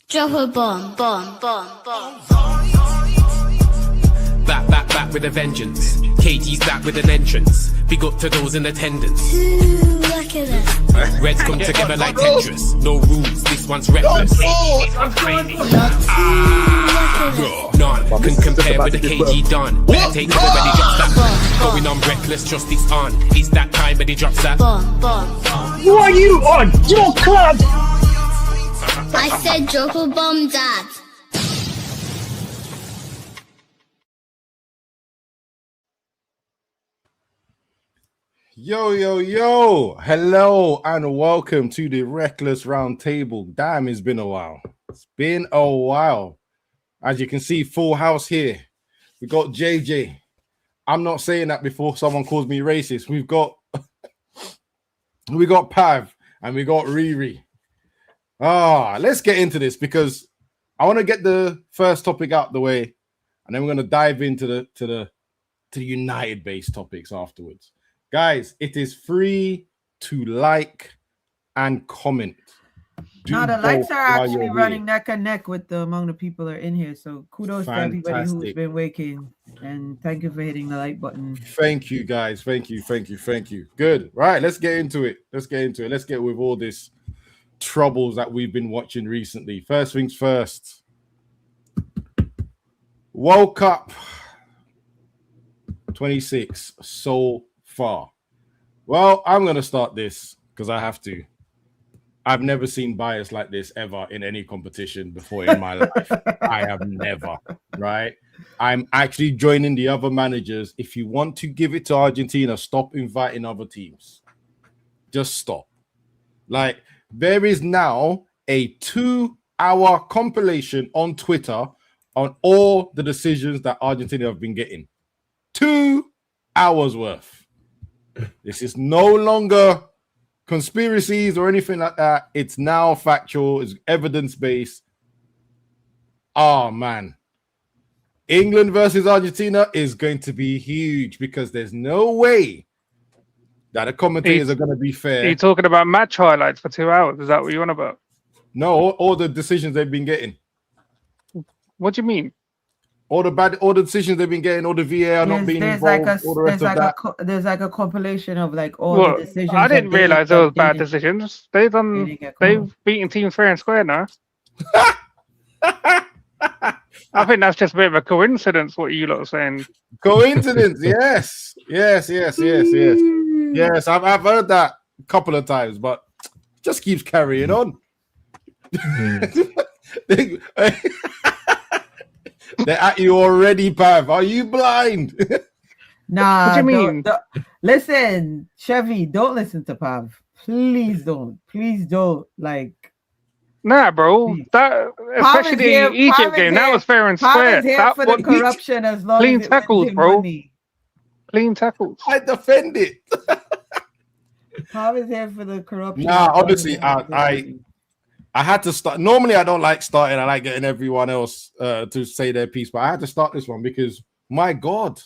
Drop a bomb, bomb, bomb, bomb. Back with a vengeance. KG's back with an entrance. Big up to those in attendance. Look at that. Reds come together like Tetris. No rules, this one's reckless. None can compare with the KG done. Better take it when he drops that. Going on reckless, just it's on. It's that time when he drops that. Bomb, bomb. Who are you on your club? I said drop a bomb, Dad. Yo, hello and welcome to the Reckless Roundtable. Damn, it's been a while. It's been a while. As you can see, full house here. We got JJ. I'm not saying that before someone calls me racist. We've got Pav and we got Riri. Let's get into this because I want to get the first topic out the way, and then we're going to dive into the United based topics afterwards. Guys, it is free to like and comment. Now the likes are actually running neck and neck with the amount of people that are in here. So kudos to everybody who's been waking, and thank you for hitting the like button. Thank you, guys. Thank you. Good. Right, let's get into it. Let's get with all this troubles that we've been watching recently. First things first. World Cup 26 so far. Well, I'm going to start this because I have to. I've never seen bias like this ever in any competition before in my life. I have never, right? I'm actually joining the other managers. If you want to give it to Argentina, stop inviting other teams. Just stop. Like, there is now a 2-hour compilation on Twitter on all the decisions that Argentina have been getting. 2 hours worth. This is no longer conspiracies or anything like that. It's now factual. It's evidence-based. Oh, man. England versus Argentina is going to be huge because there's no way that the commentators are going to be fair. Are you talking about match highlights for 2 hours? Is that what you're on about? No, all the decisions they've been getting. What do you mean? All the decisions they've been getting, all the VAR not being involved, all the rest of that. There's like a compilation of like all the decisions. I didn't realize there was bad decisions. They've beaten teams fair and square now. I think that's just a bit of a coincidence. What you lot are saying? Coincidence? Yes. Yes. I've heard that a couple of times, but it just keeps carrying on. They're at you already, Pav. Are you blind? Nah. What do you mean? Listen, Chevy, don't listen to Pav. Please don't. Like, nah, bro. That especially the Egypt game, that was fair and square. That for the corruption as long clean as it tackles, bro. Money. Clean tackles. I defend it. Pav is here for the corruption. Nah, obviously, I had to start. Normally, I don't like starting. I like getting everyone else to say their piece, but I had to start this one because, my God,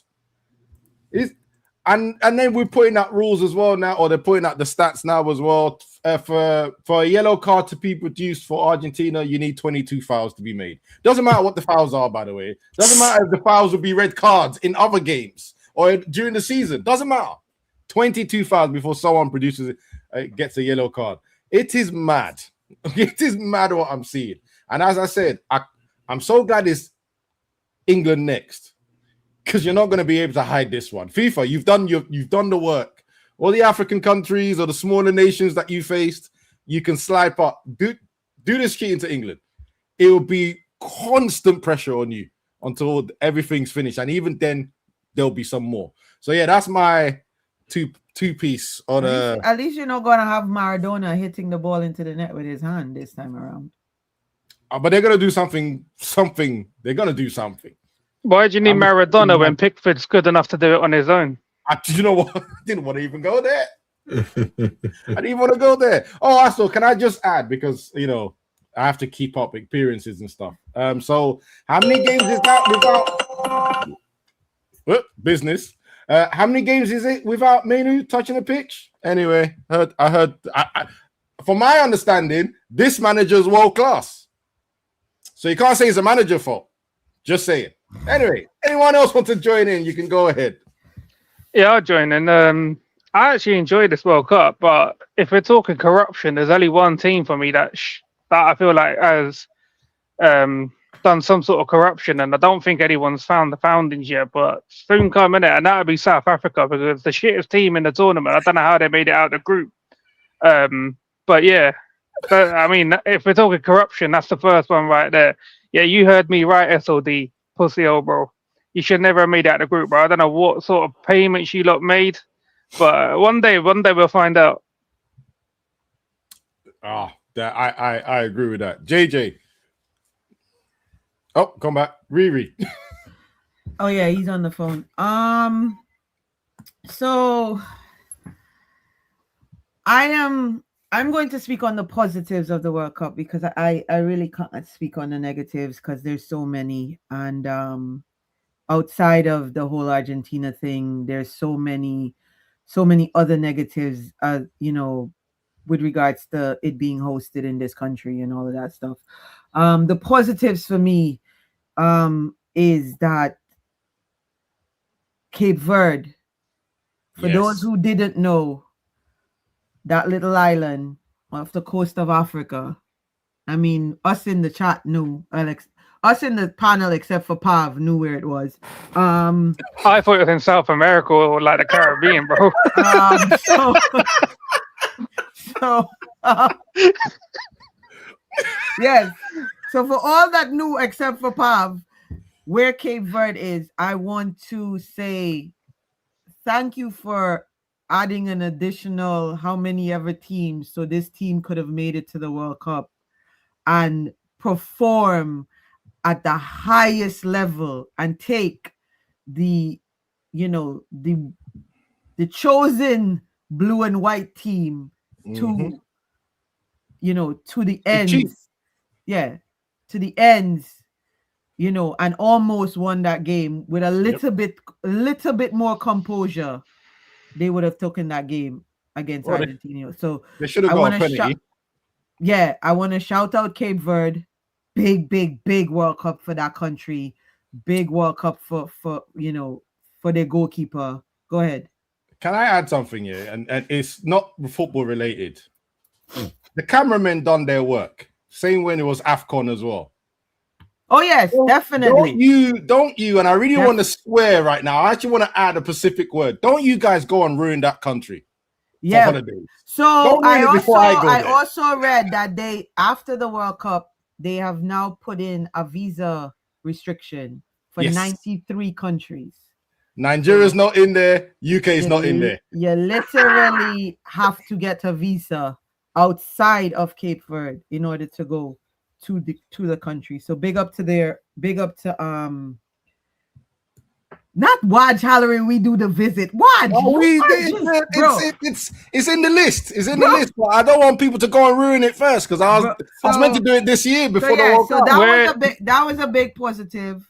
and then we're putting out rules as well now, or they're putting out the stats now as well. For a yellow card to be produced for Argentina, you need 22 fouls to be made. Doesn't matter what the fouls are, by the way. Doesn't matter if the fouls will be red cards in other games or during the season. Doesn't matter. 22 fouls before someone produces gets a yellow card. It is mad. It is mad what I'm seeing. And as I said, I'm so glad it's England next because you're not going to be able to hide this one. FIFA, you've done the work. All the African countries or the smaller nations that you faced, you can slide up. Do this cheating to England. It will be constant pressure on you until everything's finished. And even then, there'll be some more. So, yeah, that's my two-piece on at least you're not going to have Maradona hitting the ball into the net with his hand this time around. But they're going to do something. They're going to do something. Why do you need Maradona when Pickford's good enough to do it on his own? You know what? I didn't want to even go there. I didn't want to go there. Oh, also, can I just add, because, I have to keep up appearances and stuff. So how many games is that without business? How many games is it without Menu touching the pitch? Anyway, I heard. From my understanding, this manager is world class. So you can't say it's the manager's fault. Just saying. Anyway, anyone else want to join in? You can go ahead. Yeah, I'll join in. I actually enjoyed this World Cup, but if we're talking corruption, there's only one team for me that I feel like has done some sort of corruption, and I don't think anyone's found the foundings yet, but soon come in it, and that would be South Africa, because it's the shittest team in the tournament. I don't know how they made it out of the group. But yeah, I mean, if we're talking corruption, that's the first one right there. Yeah, you heard me right, SOD, pussy old bro. You should never have made it out of the group, bro. I don't know what sort of payments you lot made, but one day we'll find out. That I agree with that. JJ. Oh, come back. Riri. Oh yeah, he's on the phone. So I'm going to speak on the positives of the World Cup, because I really can't speak on the negatives because there's so many. And outside of the whole Argentina thing, there's so many other negatives, with regards to it being hosted in this country and all of that stuff. The positives for me is that Cape Verde, for those who didn't know, that little island off the coast of Africa. I mean, us in the chat knew, Alex. Us in the panel, except for Pav, knew where it was. I thought it was in South America or like the Caribbean, bro. Yes. So for all that knew, except for Pav, where Cape Verde is, I want to say thank you for adding an additional how many ever teams, so this team could have made it to the World Cup and perform at the highest level and take the chosen blue and white team to to the ends. Yeah, to the ends, and almost won that game with a little bit more composure. They would have taken that game against Argentina. So they should have got a penalty. I want to shout out Cape Verde. Big World Cup for that country. Big World Cup for their goalkeeper. Go ahead. Can I add something here? And it's not football related. The cameramen done their work. Same when it was AFCON as well. Oh yes, definitely. Don't you? And I really want to swear right now. I actually want to add a specific word. Don't you guys go and ruin that country. Yeah. For holidays. So I also read that they, after the World Cup, they have now put in a visa restriction for 93 countries. Nigeria's not in there. UK is not in there. You literally have to get a visa outside of Cape Verde in order to go to the country. So big up to not Waj Halloran. We do the visit. Waj, it's in the list. It's in the list. But I don't want people to go and ruin it first, because I was meant to do it this year before the World Cup. That was a big positive.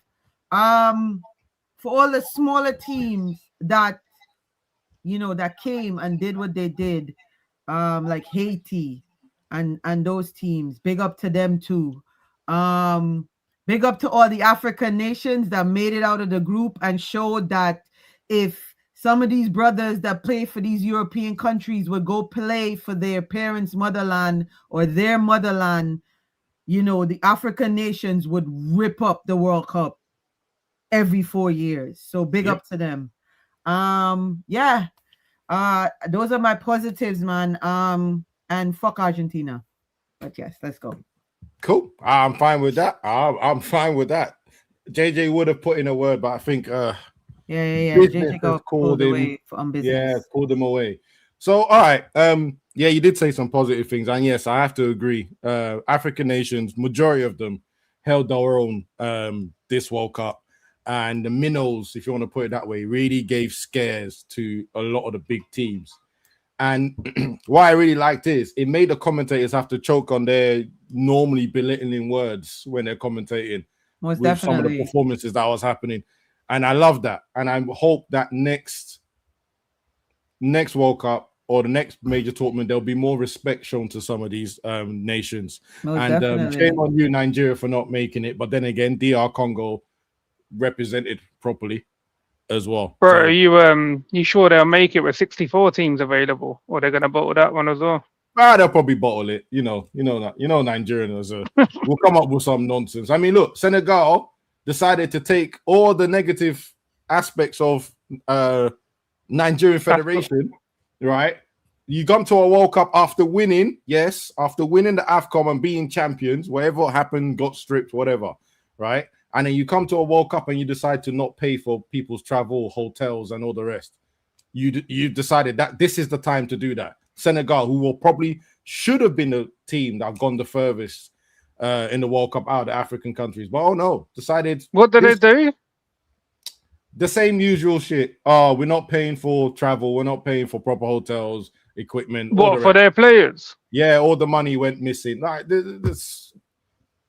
For all the smaller teams that that came and did what they did, like Haiti and those teams, big up to them too. Big up to all the African nations that made it out of the group and showed that if some of these brothers that play for these European countries would go play for their parents' motherland or their motherland, the African nations would rip up the World Cup every 4 years. So big up to them. Those are my positives, man. And fuck Argentina. But yes, let's go. Cool. I'm fine with that. I'm fine with that. JJ would have put in a word, but I think JJ got called away on business. Yeah, called them away. So all right. You did say some positive things, and yes, I have to agree. African nations, majority of them held their own this World Cup, and the minnows, if you want to put it that way, really gave scares to a lot of the big teams. And what I really liked is it made the commentators have to choke on their normally belittling words when they're commentating. Most with definitely. some of the performances that was happening. And I love that. And I hope that next World Cup or the next major tournament, there'll be more respect shown to some of these nations. Most And definitely. shame on you, Nigeria, for not making it. But then again, DR Congo represented properly as well. Bro, So, are you sure they'll make it with 64 teams available, or they're gonna bottle that one as well? they'll probably bottle it. Nigerians will come up with some nonsense. I mean, look, Senegal decided to take all the negative aspects of Nigerian Federation, right? You come to a World Cup after winning the AFCON and being champions, whatever happened, got stripped, whatever, right? And then you come to a World Cup and you decide to not pay for people's travel, hotels, and all the rest. You decided that this is the time to do that. Senegal, who should have been the team that have gone the furthest in the World Cup out of the African countries, but oh no, decided. What did they do? The same usual shit. Oh, we're not paying for travel. We're not paying for proper hotels, equipment. What, for their players? Yeah, all the money went missing. Like this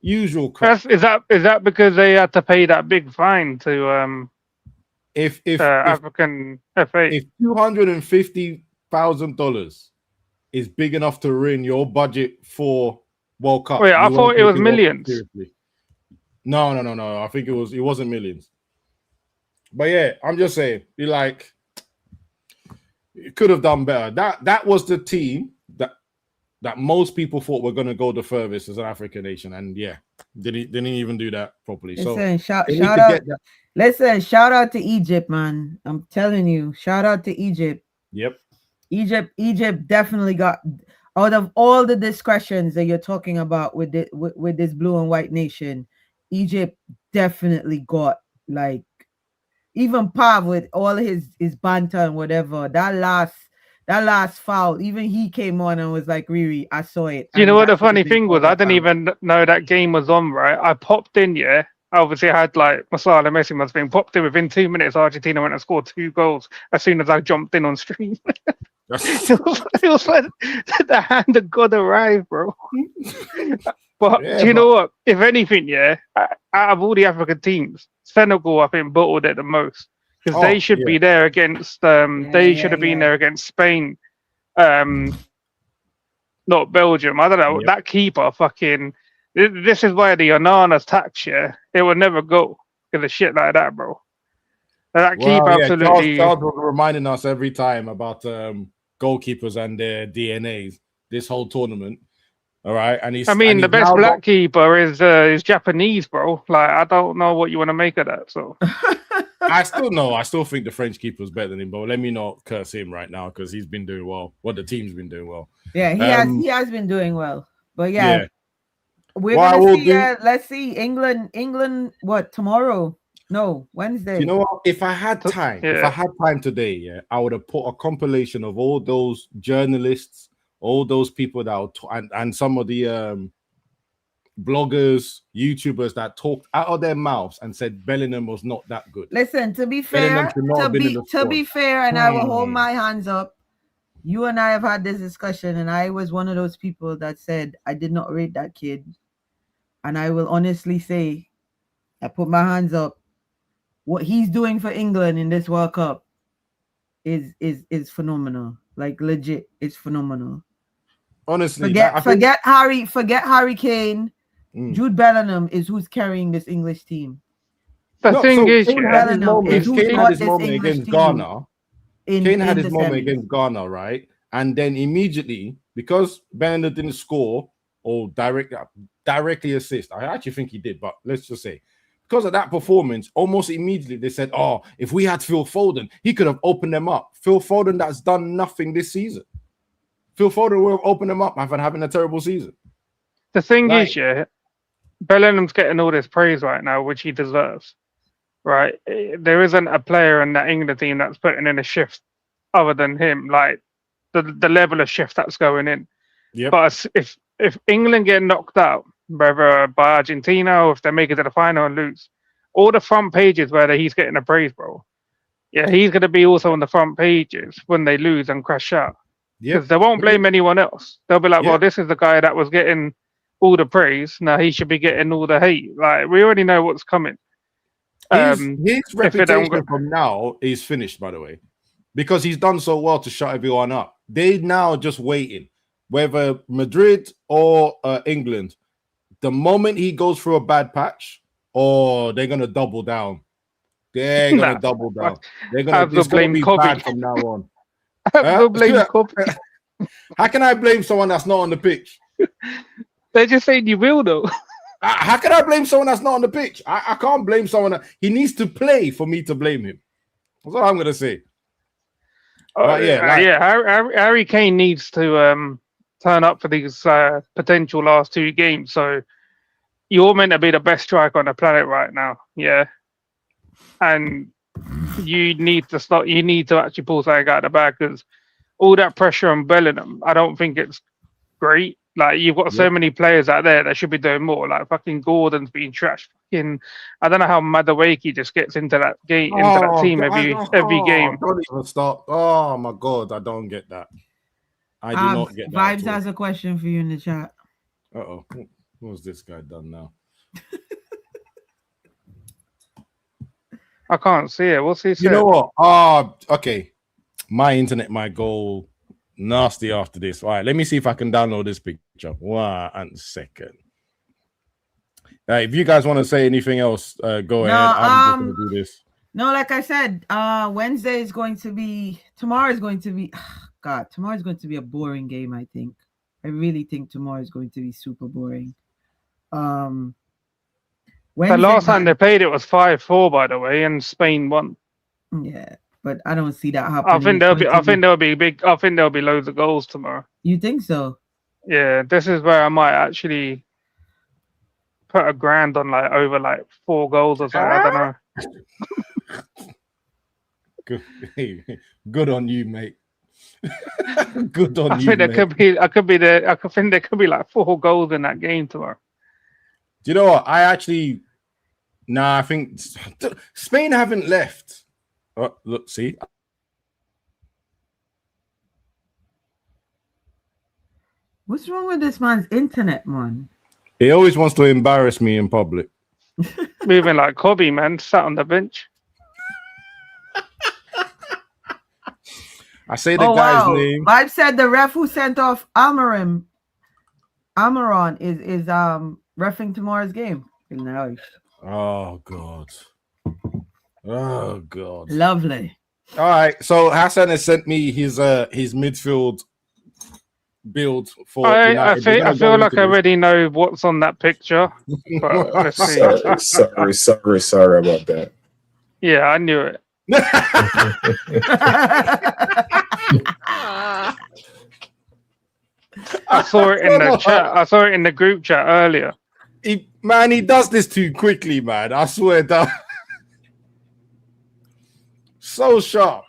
usual crap. Is that because they had to pay that big fine to If African FA? If $250,000 is big enough to ruin your budget for World Cup, Wait, I thought it was millions. No. I think it wasn't millions. But yeah, I'm just saying, you could have done better. That was the team that most people thought were going to go the furthest as an African nation, and yeah, didn't even do that properly. Listen, so shout out to Egypt, man. I'm telling you, shout out to Egypt. Yep. Egypt definitely got, out of all the discretions that you're talking about with this blue and white nation, Egypt definitely got, like, even Pav with all his banter and whatever, that last foul, even he came on and was like, Riri, I saw it. You know what the funny thing was? I didn't even know that game was on, right? I popped in, yeah. Obviously, I had like Masala Messi must have been popped in within 2 minutes. Argentina went and scored 2 goals as soon as I jumped in on stream. it was like the hand of God arrived, bro. But do you know what? If anything, yeah, out of all the African teams, Senegal, I think, bottled it the most because they should be there against. They should have been there against Spain, not Belgium. I don't know. That keeper, fucking. This is why the Onana's tax, it would never go because of shit like that, bro. That keeper absolutely. Charles was reminding us every time about goalkeepers and their DNAs this whole tournament. All right, the best black keeper is Japanese, bro. Like, I don't know what you want to make of that. So I still think the French keeper's better than him, but let me not curse him right now because he's been doing well. The team's been doing well. Yeah, he has been doing well. But we're gonna see. Let's see England. What, tomorrow? No, Wednesday. You know what? If I had time, today, I would have put a compilation of all those journalists, all those people that and some of the bloggers, YouTubers that talked out of their mouths and said Bellingham was not that good. Listen, to be fair, and I will hold my hands up. You and I have had this discussion, and I was one of those people that said I did not rate that kid. And I will honestly say, I put my hands up. What he's doing for England in this World Cup is phenomenal. Like, legit, it's phenomenal. Honestly, forget Harry Kane. Jude Bellingham is who's carrying this English team. The thing is, Kane had his moment against Ghana. Kane had his moment against Ghana, right? And then immediately, because Bellingham didn't score or directly assist, I actually think he did, but let's just say, because of that performance, almost immediately they said, "Oh, if we had Phil Foden, he could have opened them up." Phil Foden, that's done nothing this season. Phil Foden will have opened them up after having a terrible season. The thing is, Bellingham's getting all this praise right now, which he deserves. Right? There isn't a player in that England team that's putting in a shift other than him. Like the level of shift that's going in. Yep. But if England get knocked out, whether by Argentina or if they make it to the final and lose, all the front pages where he's getting the praise, bro. Yeah, he's going to be also on the front pages when they lose and crash out. Because they won't blame anyone else. They'll be like, well, this is the guy that was getting all the praise. Now he should be getting all the hate. Like, we already know what's coming. His reputation from now is finished, by the way, because he's done so well to shut everyone up. they now just waiting, whether Madrid or England. The moment he goes through a bad patch, they're gonna double down. They're gonna double down. They're gonna be bad from now on. blame Kobe. How can I blame someone that's not on the pitch? They're just saying you will though. How can I blame someone that's not on the pitch? I can't blame someone. He needs to play for me to blame him. That's all I'm gonna say. Harry Kane needs to turn up for these potential last 2 games. So you're meant to be the best striker on the planet right now, yeah. And you need to start. You need to actually pull something out of the bag, because all that pressure on Bellingham, I don't think it's great. Like, you've got so many players out there that should be doing more. Like fucking Gordon's being trashed. Fucking, I don't know how Madueke just gets into that game, into that team every game. Don't even stop. Oh my god, I don't get that. I do not get that. Vibes has a question for you in the chat. Uh-oh. What's this guy done now? I can't see it. What's he saying? You know what? Okay. My internet might go nasty after this. All right, let me see if I can download this picture. 1 second. If you guys want to say anything else, go ahead. I'm just going to do this. No, like I said, Wednesday is going to be, tomorrow is going to be, tomorrow is going to be a boring game, I think. I really think tomorrow is going to be super boring. The last time they played it was 5-4, by the way, and Spain won. Yeah, but I don't see that happening. I think there'll be loads of goals tomorrow. You think so? Yeah, this is where I might actually put $1,000 on over 4 goals or something. I don't know. Good on you, mate. Good on you. I think there could be 4 goals in that game tomorrow. Do you know what? I think Spain haven't left. Oh, look, see. What's wrong with this man's internet, man? He always wants to embarrass me in public. Moving like Kobe, man, sat on the bench. I say the guy's name. Vibe said the ref who sent off Amaron is reffing tomorrow's game. Nice. Oh god. Oh god. Lovely. All right. So Hassan has sent me his midfield build for United. I feel like I already know what's on that picture. But let's see. Sorry about that. Yeah, I knew it. I saw it in the chat. I saw it in the group chat earlier. He does this too quickly, man. I swear down. So sharp.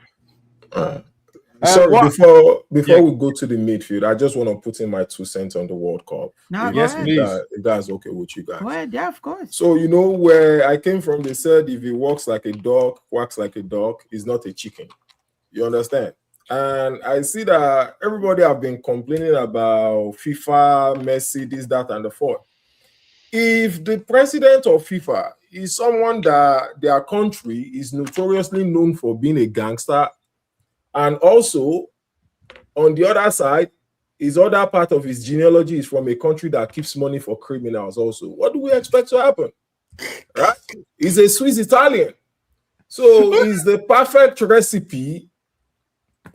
Sorry, before we go to the midfield, I just want to put in my 2 cents on the World Cup. No, yes, please. If that's okay with you guys. Go ahead, yeah, of course. So you know where I came from, they said if he walks like a dog, quacks like a dog, he's not a chicken. You understand? And I see that everybody have been complaining about FIFA, Messi, this, that, and the fourth. If the president of FIFA is someone that their country is notoriously known for being a gangster, and also on the other side, his other part of his genealogy is from a country that keeps money for criminals also, what do we expect to happen? Right? He's a Swiss Italian. So it's the perfect recipe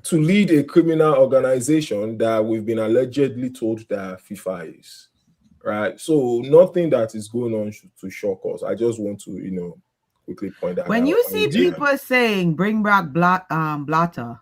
to lead a criminal organization that we've been allegedly told that FIFA is. Right? So nothing that is going on to shock us. I just want to, quickly point that out. When you see people saying bring back Blatter,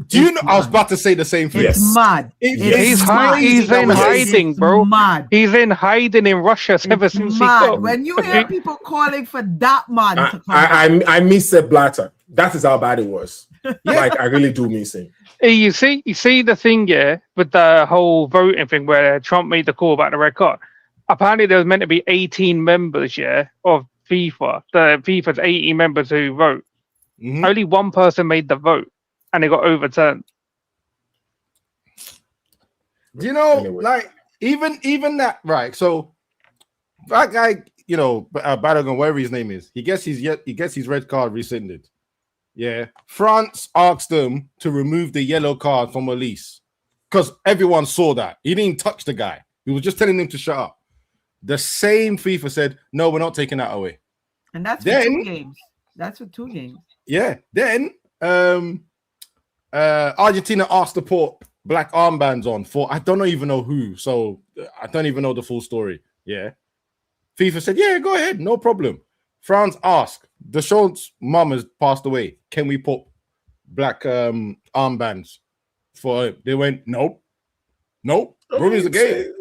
do you know? I was about to say the same thing. It's mad. He's in hiding, bro. Mad. He's in hiding in Russia ever since he got. When you hear people calling for that man to come I miss Sepp Blatter. That is how bad it was. Like, I really do miss him. You see the thing, yeah, with the whole voting thing where Trump made the call about the red card. Apparently, there was meant to be 18 members, yeah, of FIFA. The FIFA's 18 members who vote. Mm-hmm. Only one person made the vote, and it got overturned. You know, like even that, right? So that guy, Balogun, whatever his name is, he gets his red card rescinded. Yeah, France asked them to remove the yellow card from Elise. because everyone saw that. He didn't touch the guy. He was just telling him to shut up. The same FIFA said, no, we're not taking that away. And that's for 2 games. That's for 2 games. Yeah. Then Argentina asked to put black armbands on for I don't even know who. So I don't even know the full story. Yeah. FIFA said, yeah, go ahead, no problem. France asked, Deschamps' mum has passed away. Can we put black armbands for her? They went, nope. Ruins the game.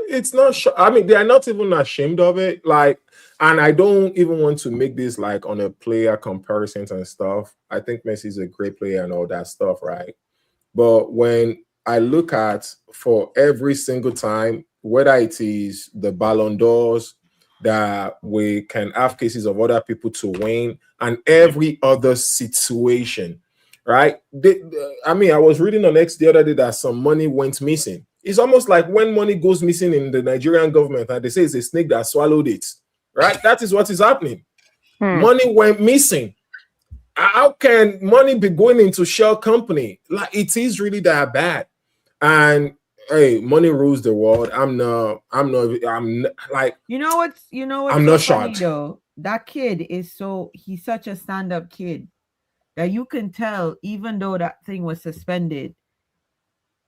It's not. I mean, they are not even ashamed of it. Like, and I don't even want to make this like on a player comparisons and stuff. I think Messi is a great player and all that stuff, right? But when I look at for every single time, whether it is the Ballon d'Ors that we can have cases of other people to win, and every other situation, right? I mean, I was reading on X the other day that some money went missing. It's almost like when money goes missing in the Nigerian government and they say it's a snake that swallowed it, right? That is what is happening. Money went missing. How can money be going into shell company? Like, it is really that bad. And hey, money rules the world. I'm not like, you know what's I'm not shocked though. That kid is he's such a stand-up kid that you can tell, even though that thing was suspended,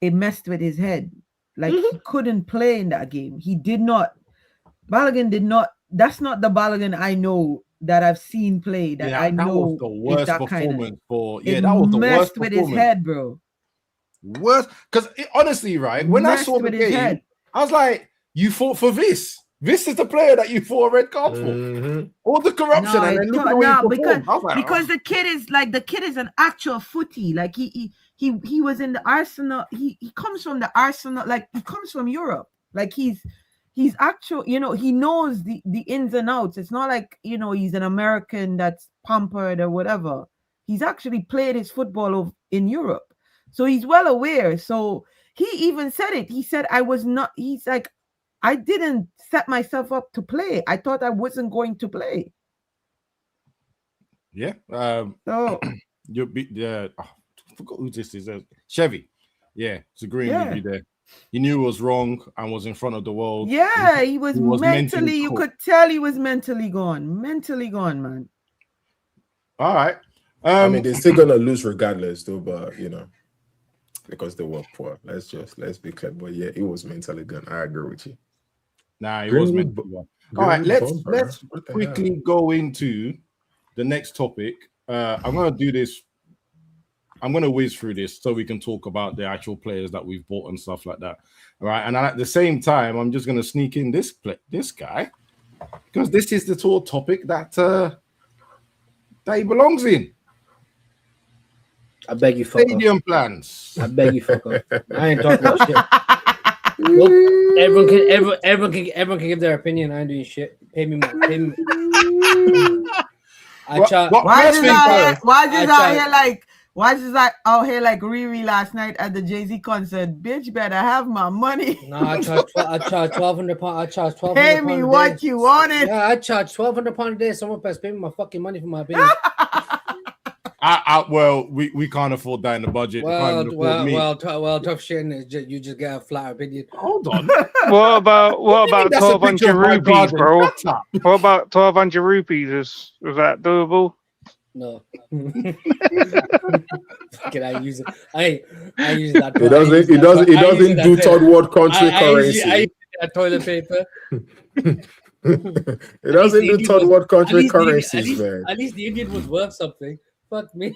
it messed with his head. Like, he couldn't play in that game. Balogun did not. That's not the Balogun I know that I've seen play. That I know was the worst that performance for. Yeah, it that was the messed worst with his head, bro. Worst, because honestly, right, when I saw the game, I was like, "You fought for this. This is the player that you fought a red card for. All the corruption and then look at the way he performed." Because the kid is an actual footy. Like he was in the Arsenal. He comes from the Arsenal. Like, he comes from Europe. Like, he's actual. He knows the ins and outs. It's not like he's an American that's pampered or whatever. He's actually played his football in Europe. So he's well aware. So he even said it. He said, he's like, I didn't set myself up to play. I thought I wasn't going to play. Yeah. So I forgot who this is. Chevy. Yeah, it's agreeing with you there. He knew it was wrong and was in front of the world. Yeah, he was mentally you could tell he was mentally gone. Mentally gone, man. All right. I mean, they're still gonna lose regardless, though, but because they were poor. Let's be clear. But yeah, it was mentally gone. I agree with you. Nah, it was mentally gone. All right, let's quickly go into the next topic. I'm gonna do this. I'm gonna whiz through this so we can talk about the actual players that we've bought and stuff like that. All right, and at the same time, I'm just gonna sneak in this guy because this is the topic that he belongs in. I beg you, fuck Stadium off. plans. I beg you, fuck off. I ain't talking about shit. Nope. Everyone can give their opinion. I ain't doing shit. Pay me more. Pay me. Why is out here like Riri last night at the Jay-Z concert? Bitch, better have my money. No, I charge £1,200. I charge £1,200. Pay me what you wanted. Yeah, I charge £1,200 a day. Someone better pay me my fucking money for my opinion. Well, we can't afford that in the budget. Tough shit. You just get a flat opinion. Hold on. What about 1,200 rupees, bro? What about 1,200 rupees? Is that doable? No. Fucking, I use it. I use that. It doesn't do third world country currency. I use that toilet paper. It doesn't do third world country currencies, man. At least the Indian was worth something. Fuck me.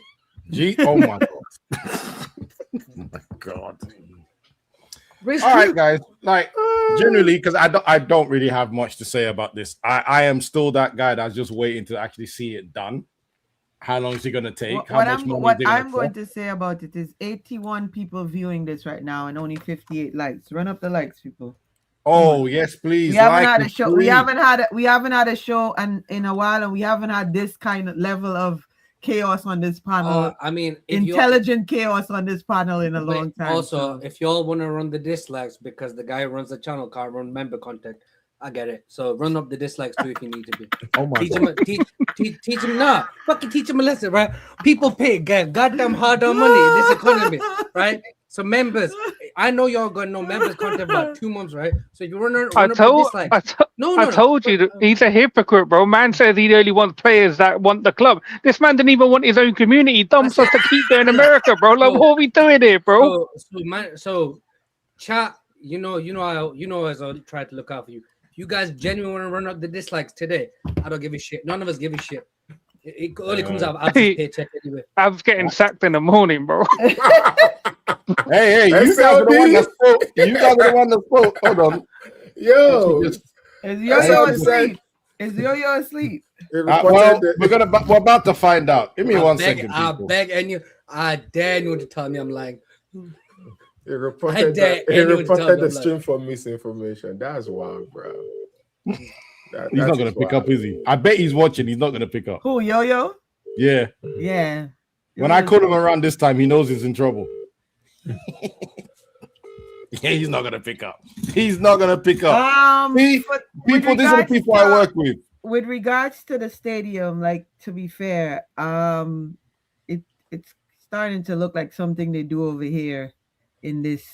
Oh my god. Oh my god. All right, guys. Like, generally, because I don't really have much to say about this. I am still that guy that's just waiting to actually see it done. How long is it gonna take? What I'm going to say about it is 81 people viewing this right now and only 58 likes. Run up the likes, people. Oh yes, please. We haven't had a show. We haven't had a show in a while, and we haven't had this kind of level of chaos on this panel. I mean, intelligent chaos on this panel in a long time. Also, if y'all want to run the dislikes because the guy who runs the channel can't run member content, I get it. So run up the dislikes too if you need to be. Oh my god. Teach him nah. Fucking teach him a lesson, right? People pay goddamn hard on money in this economy, right? So members, I know y'all got no members content about 2 months, right? So if you run I up told, this like, I told you that he's a hypocrite, bro. Man says he only wants players that want the club. This man didn't even want his own community. He dumps us to keep there in America, bro. Like, what are we doing here, bro? So chat, as I try to look out for you. If you guys genuinely want to run up the dislikes today, I don't give a shit. None of us give a shit. It only comes out of Ab's paycheck anyway. Ab's getting sacked in the morning, bro. Hey, you guys are the one that spoke. You guys are the one that spoke. Hold on. Yo, Is Yo-Yo asleep? Is Yo-Yo asleep? Well, we're about to find out. Give me 1 second. I beg and I dare you to tell me I'm lying. He reported the stream for misinformation. That's wild, bro. He's not gonna pick up, is he? I bet he's watching. He's not gonna pick up. Who, Yo-Yo? Yeah. Yeah. When I call him around this time, he knows he's in trouble. Yeah, he's not gonna pick up. He's not gonna pick up. See, these are the people I work with. With regards to the stadium, like, to be fair, it's starting to look like something they do over here in this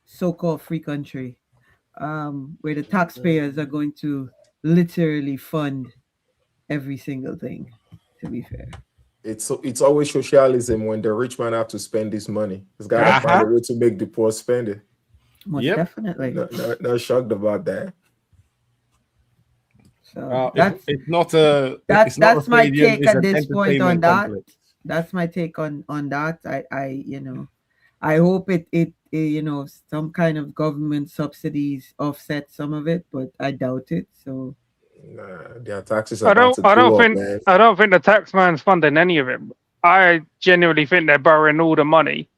so-called free country, where the taxpayers are going to literally fund every single thing, to be fair. It's always socialism when the rich man have to spend this money. He's got to find a way to make the poor spend it. Most definitely. Not shocked about that. So it's not a. That's my take at this point on that. That's my take on that. I hope it some kind of government subsidies offset some of it, but I doubt it. So their taxes. I don't think the tax man's funding any of it. I genuinely think they're borrowing all the money,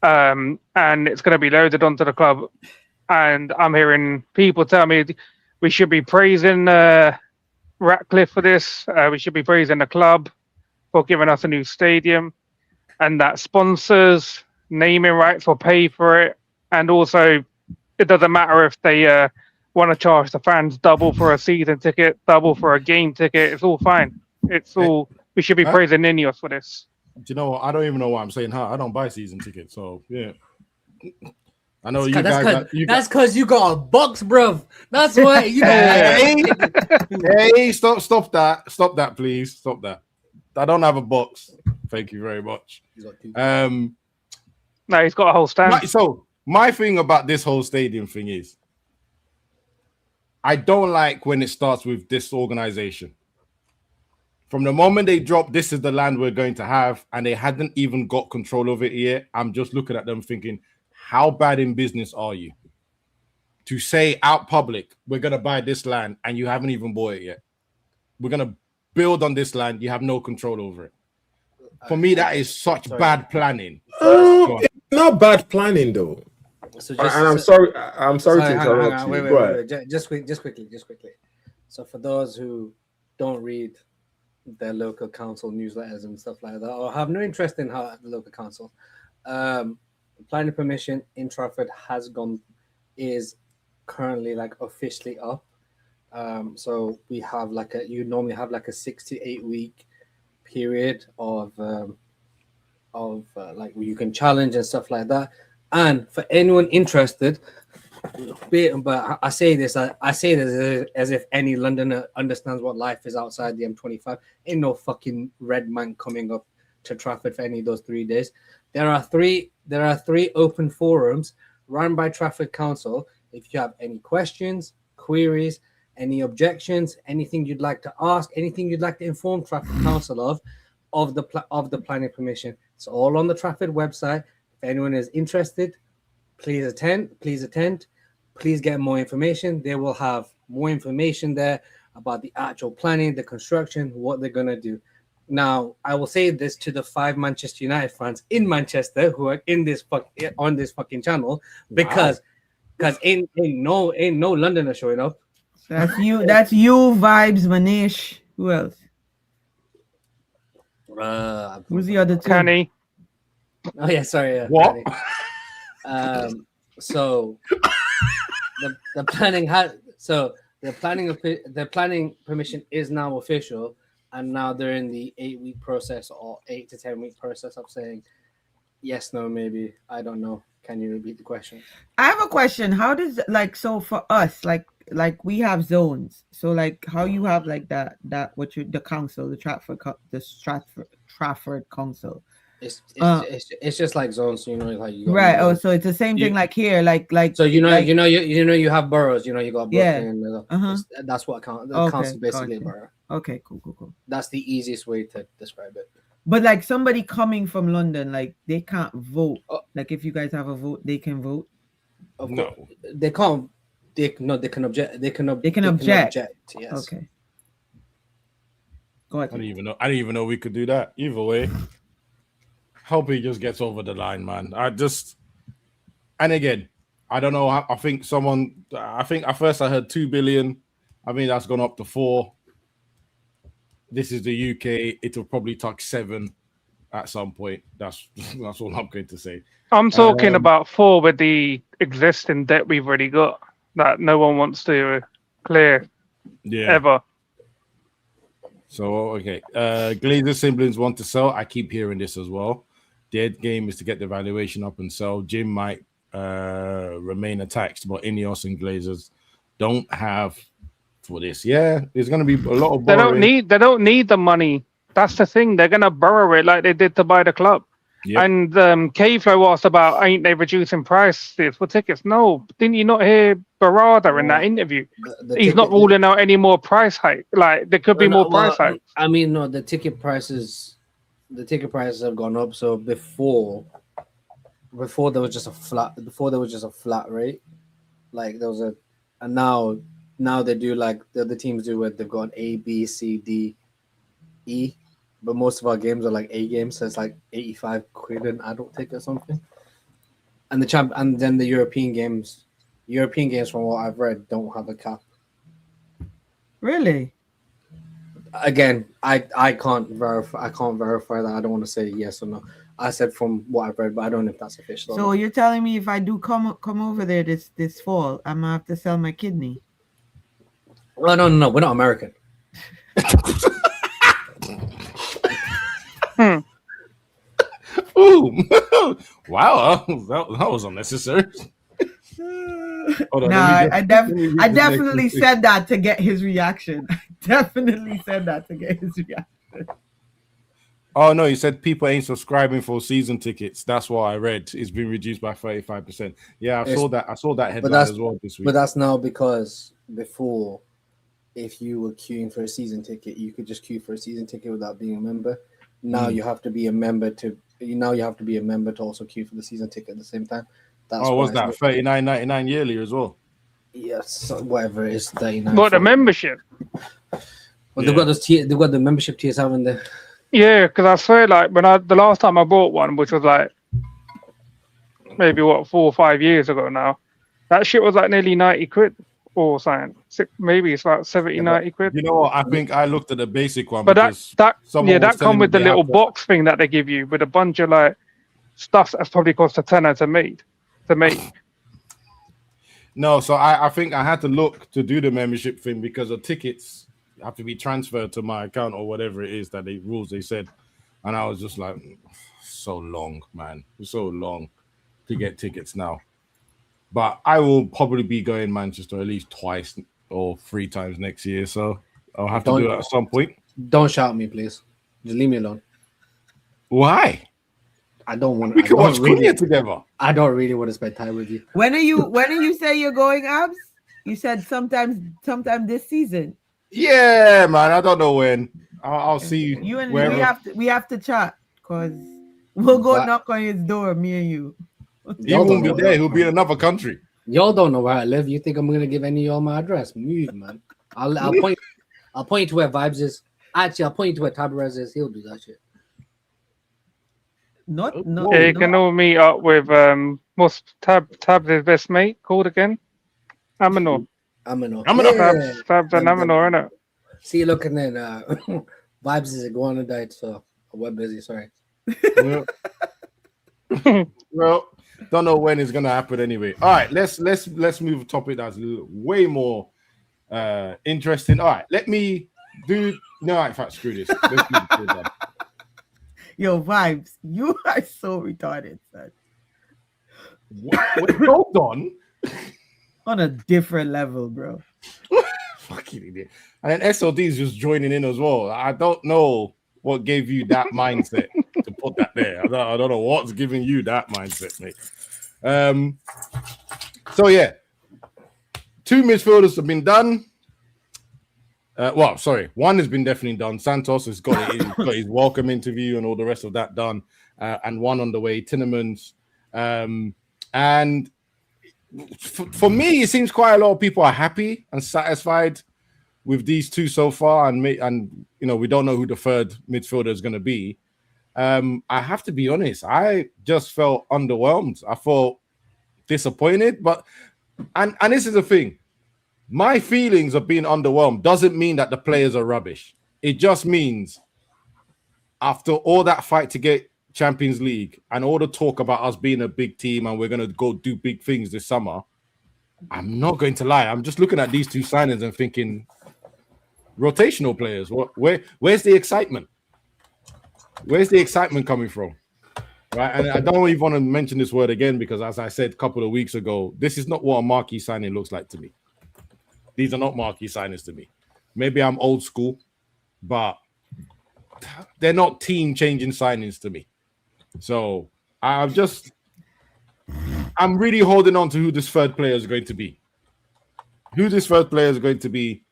and it's going to be loaded onto the club. And I'm hearing people tell me we should be praising Ratcliffe for this. We should be praising the club for giving us a new stadium, and that sponsors, naming rights will pay for it. And also, it doesn't matter if they want to charge the fans double for a season ticket, double for a game ticket. It's all fine. It's all. We should be praising Ineos for this. Do you know what? I don't even know why I'm saying I don't buy season tickets, so yeah. I know you guys. That's because you got a box, bruv. That's why you Hey, stop that, please. Stop that. I don't have a box. Thank you very much. No, he's got a whole stand. So my thing about this whole stadium thing is, I don't like when it starts with this organization. From the moment they drop, this is the land we're going to have, and they hadn't even got control of it yet. I'm just looking at them thinking, how bad in business are you to say out public, we're going to buy this land and you haven't even bought it yet? We're going to build on this land. You have no control over it. For me, that is such bad planning. It's not bad planning, though. I'm sorry to interrupt you. Wait. Just quickly. So for those who don't read their local council newsletters and stuff like that, or have no interest in how the local council, planning permission in Trafford is currently like officially up. So we have you normally have like a 6 to 8 week period of like where you can challenge and stuff like that. And for anyone interested, but I say this as if any Londoner understands what life is outside the M25. Ain't no fucking red man coming up to Trafford for any of those 3 days. There are three open forums run by Trafford Council. If you have any questions, queries, any objections, anything you'd like to ask, anything you'd like to inform Trafford Council of the planning permission, it's all on the Trafford website. If anyone is interested, please attend. Please get more information. They will have more information there about the actual planning, the construction, what they're going to do. Now, I will say this to the 5 Manchester United fans in Manchester who are on this fucking channel, because ain't no Londoner showing up. That's you. That's you vibes, Manish. Who else? Who's the other two? Kenny. Oh yeah, sorry. What? So the planning permission is now official, and now they're in the 8-week process or 8 to 10 week process of saying Yes, no, maybe. I don't know. Can you repeat the question? I have a question. How does like so for us like we have zones. So like how you have like that what you the council the Trafford Council. It's just like zones, you know, like you got Right. Oh, Midfield. so it's the same thing like here, like So you like, you have boroughs. You know, you got Brooklyn. Uh-huh. That's what count. The Okay, council basically a gotcha. borough. Okay, cool. That's the easiest way to describe it. But like somebody coming from London, like they can't vote. Oh. Like if you guys have a vote, they can vote. Of No. course, they can't. They can object. They can object. Yes. Okay. Go I ahead. didn't even know we could do that. Either way, hope he just gets over the line, man. And again, I don't know. I think at first I heard 2 billion. I mean, that's gone up to 4. This is the UK. It'll probably touch 7 at some point. That's all I'm going to say. I'm talking about 4 with the existing debt we've already got that no one wants to clear ever. So, okay. Glazer siblings want to sell. I keep hearing this as well. The end game is to get the valuation up and sell. Jim might remain attached, but Ineos and Glazers don't have for this. Yeah, there's going to be a lot of borrowing. They don't need the money. That's the thing. They're going to borrow it like they did to buy the club. Yep. And K-Flow asked about, ain't they reducing prices for tickets? No, didn't you not hear Barada in that interview? He's not ruling out any more price hike. Like there could be more price hikes. I mean, no, the ticket prices have gone up. So before there was just a flat rate, like there was and now they do like the other teams do, where they've got A, B, C, D, E. But most of our games are like A games, so it's like 85 quid an adult ticket or something. And then the European games, from what I've read, don't have a cap. Really? Again, I can't verify that. I don't want to say yes or no. I said from what I've read, but I don't know if that's official. So you're telling me if I do come over there this fall, I'm gonna have to sell my kidney? Well, no, we're not American. Ooh, wow, that was unnecessary. I definitely said that to get his reaction. I definitely said that to get his reaction. Oh no, he said people ain't subscribing for season tickets. That's what I read. It's been reduced by 35%. Yeah, I saw that headline as well this week. But that's now because before, if you were queuing for a season ticket, you could just queue for a season ticket without being a member. Now you have to be a member to also queue for the season ticket at the same time. That's was that $39.99 yearly as well? Yes, whatever it is, 39. What, the membership? Well, they've got the membership tiers, haven't they? Yeah, because I swear, like the last time I bought one, which was like maybe 4 or 5 years ago now, that shit was like nearly 90 quid or something. Maybe it's like 70, 90 quid. You know what? I think I looked at the basic one, but that come with the little box. box thing that they give you with a bunch of like stuff that's probably cost a tenner to make. No, so I think I had to look to do the membership thing because the tickets have to be transferred to my account or whatever it is that rules they said, and I was just like, so long, man, so long to get tickets now. But I will probably be going Manchester at least 2 or 3 times next year, so I'll have to do that at some point. Don't shout at me, please. Just leave me alone. Why? I don't want. We can watch Queen together. I don't really want to spend time with you. When are you say you're going, Abs? You said sometime this season. Yeah, man. I don't know when. I'll see you and wherever. we have to chat because we'll go knock on his door, me and you. He won't be there. He'll be in another country. Y'all don't know where I live. You think I'm gonna give any of y'all my address? Move, man. I'll point. I'll point you to where Vibes is. Actually, I'll point you to where Tabarez is. He'll do that shit. No. Yeah, you can all meet up with what's Tab's best mate called again? Amanor. Yeah. Tab's and Amanor, innit? See you looking then. Vibes is a iguana died, so we're busy. Sorry. Well, don't know when it's gonna happen anyway. All right, let's move a topic that's way more interesting. All right, let me do. No, in fact, screw this. Let's do the Yo, vibes, you are so retarded, son. What? Hold on. On a different level, bro. Fucking idiot. And then SOD is just joining in as well. I don't know what gave you that mindset to put that there. I don't know what's giving you that mindset, mate. So yeah, 2 midfielders have been done. One has been definitely done. Santos has got his welcome interview and all the rest of that done, and one on the way, Tinnemans. And for me, it seems quite a lot of people are happy and satisfied with these 2 so far, and you know, we don't know who the 3rd midfielder is going to be. I have to be honest, I just felt underwhelmed. I felt disappointed, but and this is the thing. My feelings of being underwhelmed doesn't mean that the players are rubbish. It just means after all that fight to get Champions League and all the talk about us being a big team and we're going to go do big things this summer, I'm not going to lie. I'm just looking at these 2 signings and thinking, rotational players, where's the excitement? Where's the excitement coming from? Right, and I don't even want to mention this word again because, as I said a couple of weeks ago, this is not what a marquee signing looks like to me. These are not marquee signings to me. Maybe I'm old school, but they're not team-changing signings to me. So I'm really holding on to who this 3rd player is going to be. Who this 3rd player is going to be,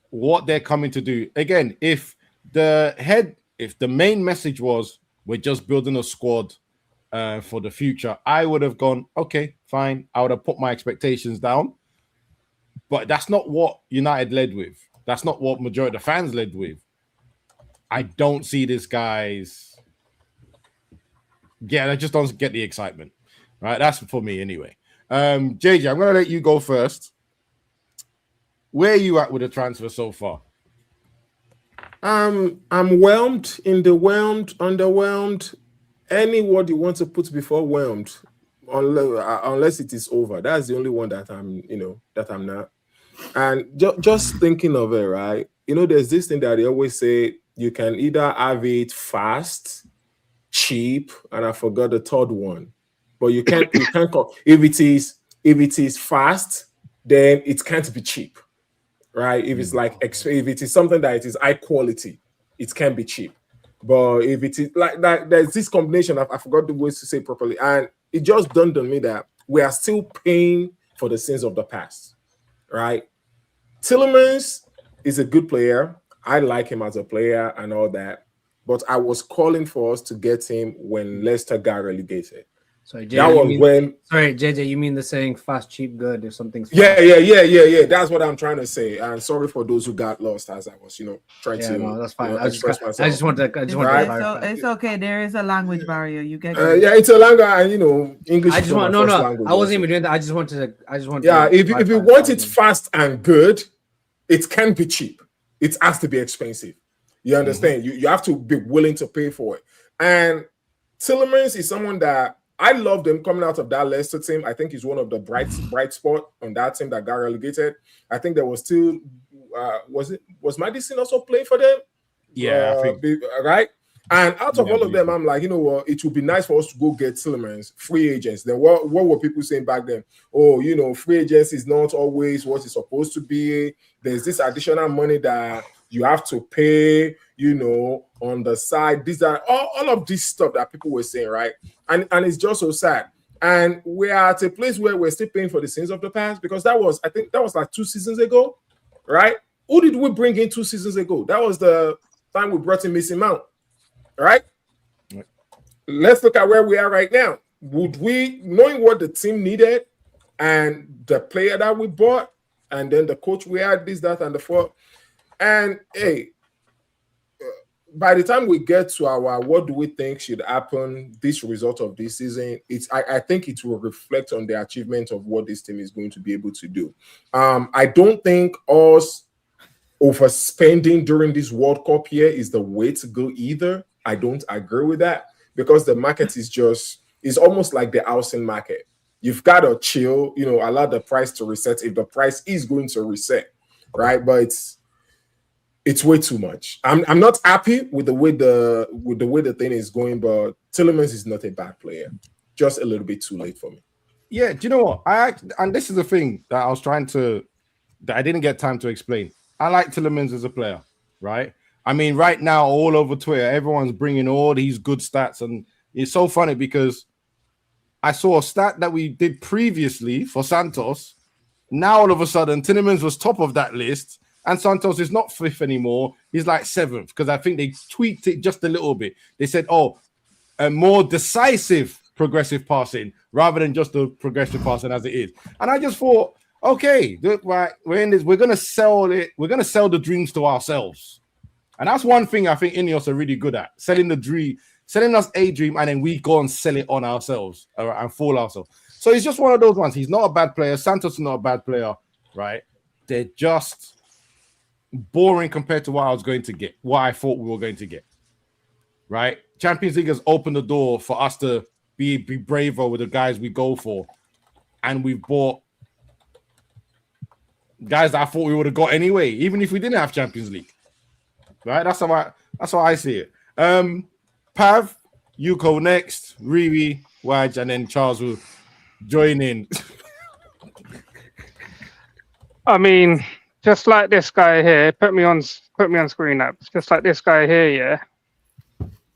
what they're coming to do. Again, if the main message was we're just building a squad for the future, I would have gone, okay, fine. I would have put my expectations down. But that's not what United led with. That's not what majority of the fans led with. I don't see this guy's... Yeah, I just don't get the excitement. Right? That's for me anyway. JJ, I'm going to let you go first. Where are you at with the transfer so far? I'm whelmed, underwhelmed. Any word you want to put before whelmed, unless it is over. That's the only one that I'm not. And just thinking of it, right? You know, there's this thing that they always say, you can either have it fast, cheap, and I forgot the 3rd one. But you can't if it is fast, then it can't be cheap. Right? If it's if it is something that it is high quality, it can be cheap. But if it is like that, there's this combination. I forgot the ways to say it properly, and it just dawned on me that we are still paying for the sins of the past. Right? Tillemans is a good player. I like him as a player and all that, but I was calling for us to get him when Leicester got relegated. Sorry, JJ, that was when. Sorry, JJ, you mean the saying "fast, cheap, good" or something? Yeah. That's what I'm trying to say. And sorry for those who got lost as I was, trying to. No, that's fine. Express myself. I just want to clarify. It's okay. There is a language barrier. You get. It's a language, and English. I just want I wasn't even doing that. I just wanted. Yeah, if you want it fast and good, it can't be cheap. It has to be expensive. You understand? You have to be willing to pay for it. And Tillemans is someone that I love them coming out of that Leicester team. I think he's one of the bright spot on that team that got relegated. I think there was still was Madison also playing for them? Yeah, I think right. And out of all of them, I'm like, you know what? It would be nice for us to go get Tillemans, free agents. Then what were people saying back then? Oh, free agents is not always what it's supposed to be. There's this additional money that you have to pay, on the side. These are all of this stuff that people were saying, right? And it's just so sad. And we are at a place where we're still paying for the sins of the past, because I think that was like 2 seasons ago, right? Who did we bring in 2 seasons ago? That was the time we brought in Mason Mount, right? Let's look at where we are right now. Would we, knowing what the team needed and the player that we bought, and then the coach we had, this, that, and the fourth, and hey, by the time we get to our what do we think should happen, this result of this season, I think it will reflect on the achievement of what this team is going to be able to do. I don't think us overspending during this World Cup year is the way to go either. I don't agree with that, because the market is almost like the housing market. You've got to chill, allow the price to reset if the price is going to reset, right? But it's way too much. I'm not happy with the way the thing is going, but Tielemans is not a bad player. Just a little bit too late for me. Yeah, do you know what? And this is the thing that I was that I didn't get time to explain. I like Tielemans as a player, right? I mean, right now, all over Twitter, everyone's bringing all these good stats, and it's so funny because I saw a stat that we did previously for Santos. Now, all of a sudden, Tielemans was top of that list, and Santos is not 5th anymore. He's like 7th, because I think they tweaked it just a little bit. They said, a more decisive progressive passing rather than just the progressive passing as it is. And I just thought, okay, right, we're in this. We're gonna sell it. We're gonna sell the dreams to ourselves, and that's one thing I think Ineos are really good at: selling the dream, selling us a dream, and then we go and sell it on ourselves and fool ourselves. So he's just one of those ones. He's not a bad player. Santos is not a bad player, right? They're just boring compared to what I was going to get, what I thought we were going to get, right? Champions League has opened the door for us to be braver with the guys we go for, and we've bought guys that I thought we would have got anyway, even if we didn't have Champions League, right? That's how I see it. Pav, you go next, Riri, Waj, and then Charles will join in. I mean, just like this guy here, put me on screen up. Just like this guy here, yeah.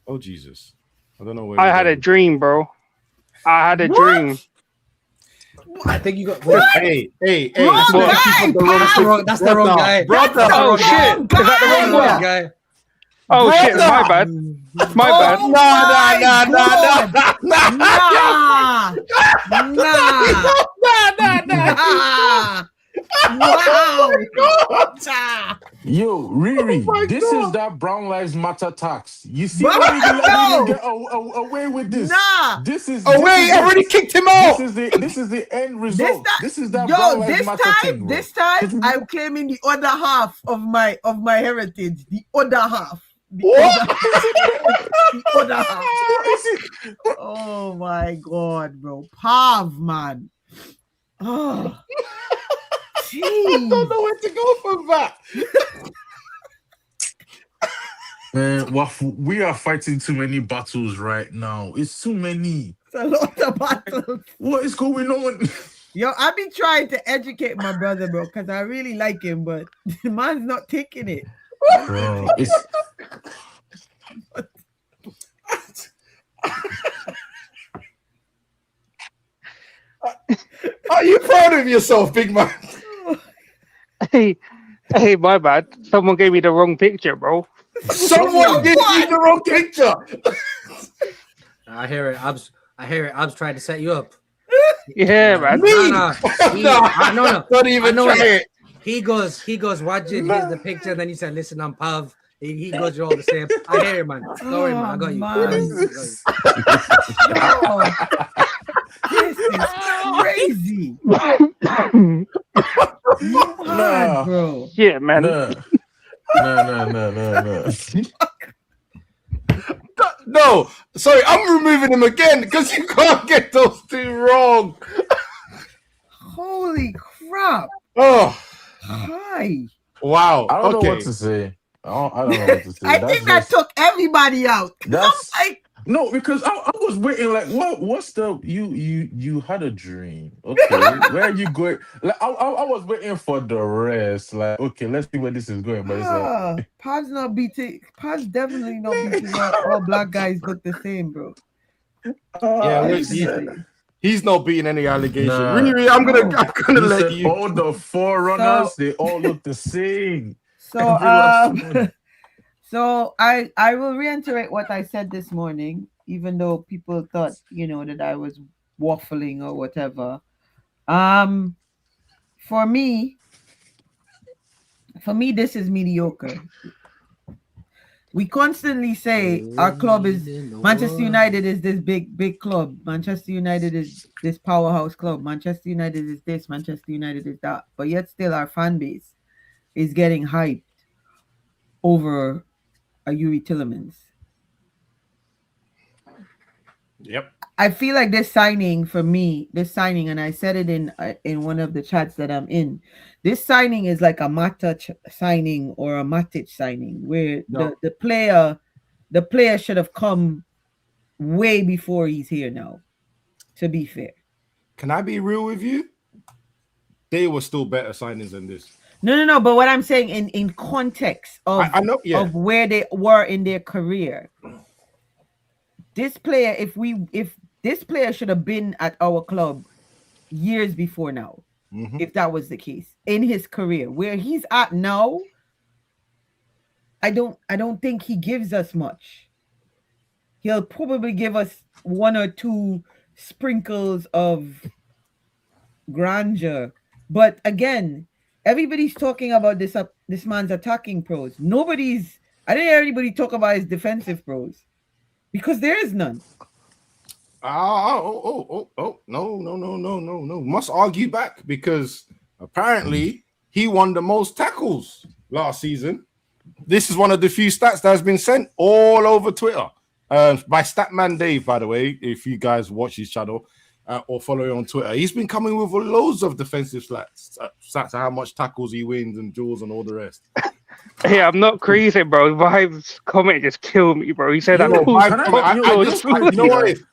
Oh Jesus, I don't know where I had a dream, bro. I had a dream. I think you got. Hey! That's the wrong guy. Brother. Oh shit! Is that the wrong one? Guy. Oh shit! My bad. My bad. Nah. Wow. Yo, Riri, this is that Brown Lives Matter tax. You see why you let him get away with this? Nah. This is I already kicked him out. This is the end result. This is that Brown Yo, Lives Matter thing, bro. this time I'm claiming the other half of my heritage. The other half. The other half. Oh my god, bro. Pav, man. Oh. Jeez. I don't know where to go from that. Man, we are fighting too many battles right now. It's too many. It's a lot of battles. What is going on? Yo, I've been trying to educate my brother, bro, because I really like him, but the man's not taking it. Bro, it's... Are you proud of yourself, big man? Hey, my bad. Someone gave me the wrong picture, bro. Someone gave you the wrong picture. I hear it. Abs trying to set you up. Yeah, man. No. Don't even try it. He goes, Wajid, here's the picture. Then you said, listen, I'm Pav. He goes, you're all the same. I hear it, man. Don't worry, man. I got you. This is crazy. Nah, bro. Yeah, man. No. No, sorry, I'm removing him again because you can't get those two wrong. Holy crap. Oh, Hi. wow. I don't Okay. know what to say. I don't know what to say. I think that took everybody out. That's Like, no, because I was waiting. Like, what's the you had a dream? Okay, where are you going? Like, I was waiting for the rest. Like, okay, let's see where this is going. But it's like, Paz definitely not beating all black guys look the same, bro. Yeah, he's not beating any allegation. Nah. Really, I'm gonna you let said you. all the forerunners, they all look the same. So I will reiterate what I said this morning, even though people thought, that I was waffling or whatever. For me, this is mediocre. We constantly say our club is Manchester United is this big club. Manchester United is this powerhouse club. Manchester United is this. Manchester United is that. But yet still our fan base is getting hyped over a Yuri Tielemans. Yep. I feel like this signing for me, and I said it in one of the chats that I'm in. This signing is like a Mata signing or a Matic signing, where the player should have come way before he's here now. To be fair, can I be real with you? They were still better signings than this. No. But what I'm saying in context of I know, yeah. of where they were in their career, this player, if this player should have been at our club years before now, if that was the case in his career, where he's at now, I don't think he gives us much. He'll probably give us one or two sprinkles of grandeur, but again, everybody's talking about this man's attacking pros. I didn't hear anybody talk about his defensive pros because there is none. No. Must argue back because apparently he won the most tackles last season. This is one of the few stats that has been sent all over Twitter by Statman Dave, by the way, if you guys watch his channel or follow him on Twitter. He's been coming with loads of defensive stats of how much tackles he wins and duels and all the rest. Yeah, I'm not crazy, bro. Vibes comment just killed me, bro. He said that. You know what?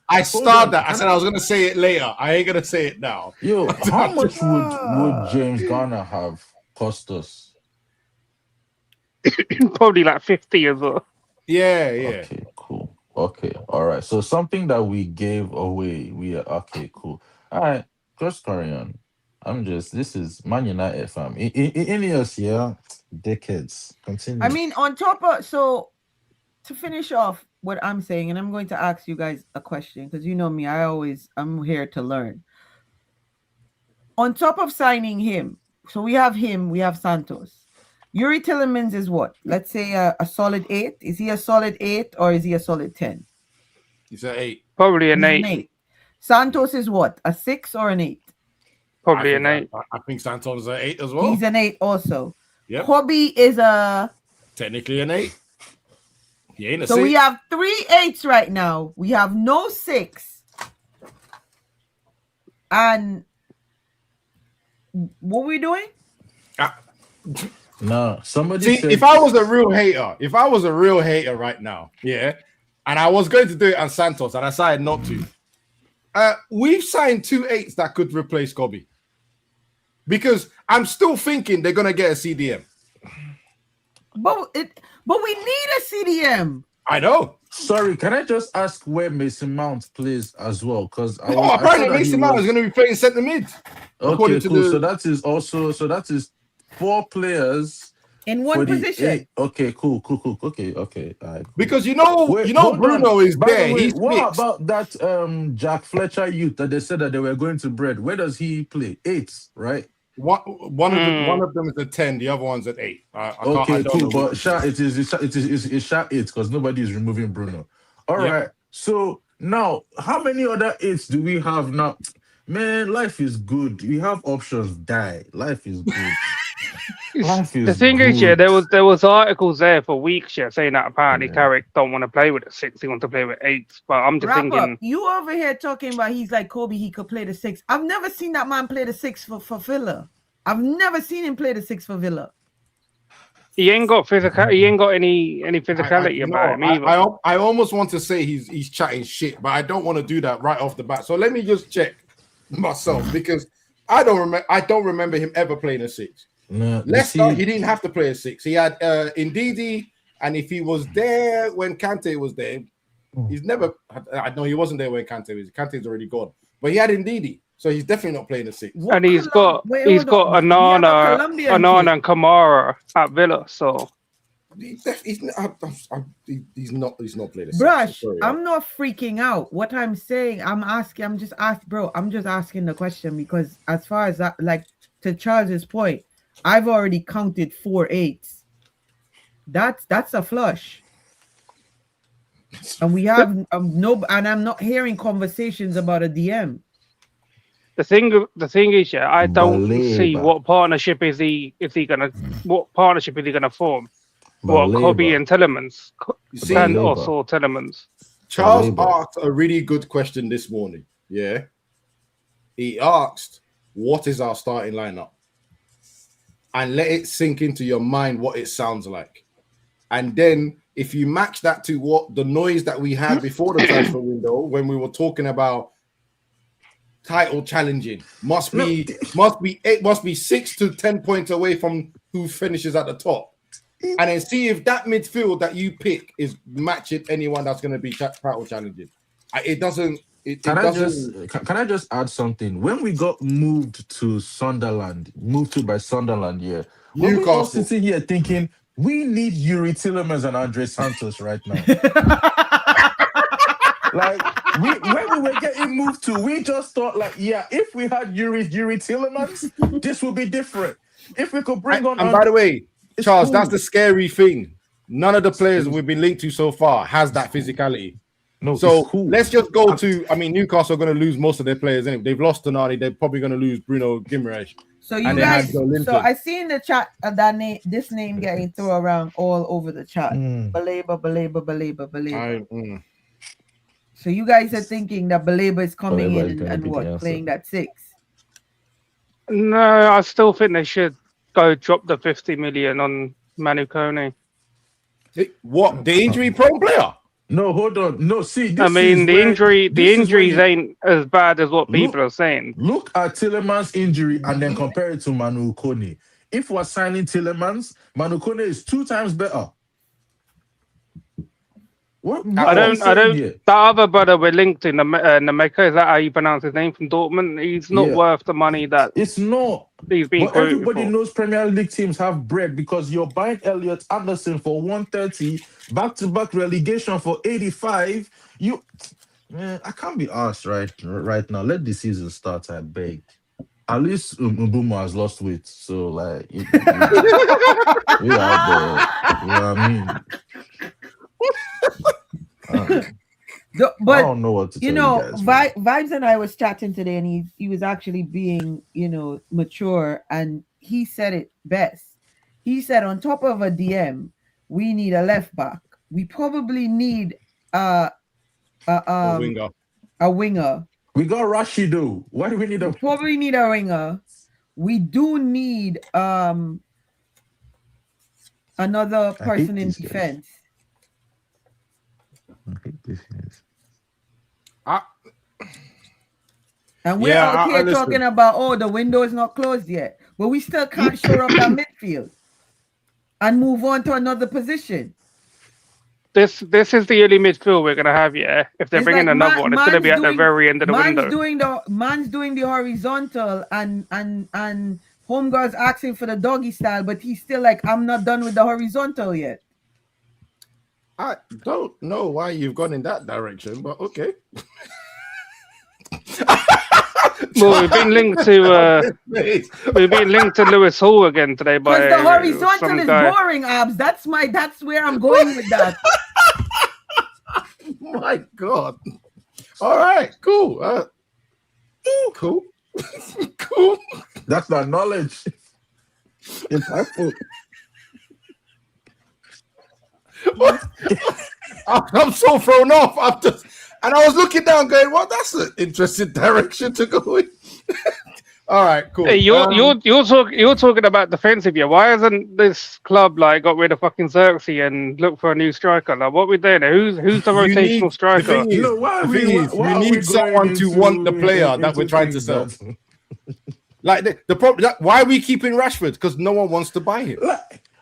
I started that. I said I was gonna say it later. I ain't gonna say it now. Yo, how much would James Garner have cost us? Probably like 50 as well. Yeah. Okay, cool. Okay, all right. So something that we gave away. Okay, cool. All right, just carry on. This is Man United, fam. In us, yeah, decades. Continue. I mean, on top of, so to finish off what I'm saying, and I'm going to ask you guys a question because you know me, I'm here to learn. On top of signing him, so we have Santos. Yuri Tillemans is what? Let's say a solid 8. Is he a solid 8 or is he a solid 10? He's an 8. Probably an 8. Santos is what? A 6 or an 8? Probably an 8. I think Santos is an 8 as well. He's an 8 also. Yep. Kobe is technically an 8. He ain't a 6. So we have 3 8s right now. We have no 6. And what we doing? No, somebody see, said, if I was a real hater right now, yeah, and I was going to do it on Santos and I decided not to. We've signed 2 8s that could replace Kobe. Because I'm still thinking they're gonna get a CDM. But we need a CDM. I know. Sorry, can I just ask where Mason Mount plays as well? Because apparently Mason Mount is going to be playing centre mid. Okay, cool. So that is 4 players in one position. Okay, cool. Okay. All right, cool. Because Bruno is there. What about that Jack Fletcher youth that they said that they were going to bread? Where does he play? 8, right? One of them is a 10, the other one's at 8. Okay, cool. But it is Sha 8 because nobody is removing Bruno. All right. So now, how many other 8s do we have now? Man, life is good. We have options. Die. Life is good. The thing is, there was articles there for weeks, saying that apparently Carrick don't want to play with a 6, he wants to play with 8s. But I'm just thinking, you over here talking about he's like Kobe, he could play the 6. I've never seen that man play the 6 for Villa. I've never seen him play the 6 for Villa. He ain't got physical. He ain't got any physicality about him either. I almost want to say he's chatting shit, but I don't want to do that right off the bat. So let me just check myself because I don't remember him ever playing a 6. No, Leicester, he didn't have to play a 6. He had Ndidi, and if he was there when Kante was there, he's never. I know he wasn't there when Kante was. Kante's already gone, but he had Ndidi, so he's definitely not playing a 6. And he's got Anana and Kamara at Villa, so he's not playing a 6. Brush, I'm not freaking out. What I'm saying, I'm just asking the question because as far as that, like to Charles's point, I've already counted 4 8s. That's a flush. And we have and I'm not hearing conversations about a DM. The thing is, I don't see what partnership is he gonna form? What Kobe and Tillemans, or Tillemans? Charles Labour. asked a really good question this morning. Yeah. He asked, what is our starting lineup? And let it sink into your mind what it sounds like. And then if you match that to what the noise that we had before the transfer window, when we were talking about title challenging, must be 6 to 10 points away from who finishes at the top. And then see if that midfield that you pick is matching anyone that's going to be title challenging. It doesn't. Can I just add something? When we got moved to Sunderland, by Sunderland, yeah, we were all sitting here thinking we need Yuri Tillemans and Andre Santos right now. Like when we were getting moved to, we just thought like, yeah, if we had Yuri Tillemans, this would be different. If we could bring on. And by the way, Charles, cool. that's the scary thing. None of the players we've been linked to so far has that physicality. No, so cool. Let's just go to. I mean, Newcastle are going to lose most of their players. Anyway. They've lost Tonali. They're probably going to lose Bruno Guimaraes. So you guys. So I see in the chat that this name getting thrown around all over the chat. Baleba. So you guys are thinking that Baleba is coming in and what playing that 6? No, I still think they should go drop the 50 million on Manu Kone. What, the injury prone player? No, hold on. No, see, I mean the injuries ain't as bad as what people are saying. Look at Tillemans' injury and then compare it to Manu Kone. If we're signing Tillemans, Manu Kone is 2 times better. I don't. That other brother we're linked in Nameka, is that how you pronounce his name, from Dortmund? He's not worth the money that it's not. He's being but everybody knows Premier League teams have bread because you're buying Elliot Anderson for 130, back-to-back relegation for 85. I can't be asked right now. Let the season start. I beg. At least Mbuma has lost weight, so like we out there. You know what I mean? But I don't know what to tell you guys, Vibes and I was chatting today, and he was actually being mature, and he said it best. He said, on top of a DM, we need a left back. We probably need a winger. We got Rashido. Why do we need a? We probably need a winger. We do need another person in defense. And we're out here talking about, the window is not closed yet, but we still can't shore up that midfield and move on to another position. This is the early midfield we're gonna have, yeah. If they're bringing another one, it's gonna be at the very end of the window. Man's doing the horizontal, and Homegirl's asking for the doggy style, but he's still like, I'm not done with the horizontal yet. I don't know why you've gone in that direction, but okay. Well, we've been linked to Lewis Hall again today by the horizontal is boring, Abs. That's where I'm going with that. My God. All right, cool. Cool. Cool. That's not knowledge. Impactful. I'm so thrown off. And I was looking down going, well, that's an interesting direction to go in. All right, cool. Hey, you're talking about defensive here. Why hasn't this club got rid of fucking Xerxes and look for a new striker? Like, what we doing? Who's the rotational striker? You need someone to want the player that we're trying to sell. Like the problem, why are we keeping Rashford? Because no one wants to buy him,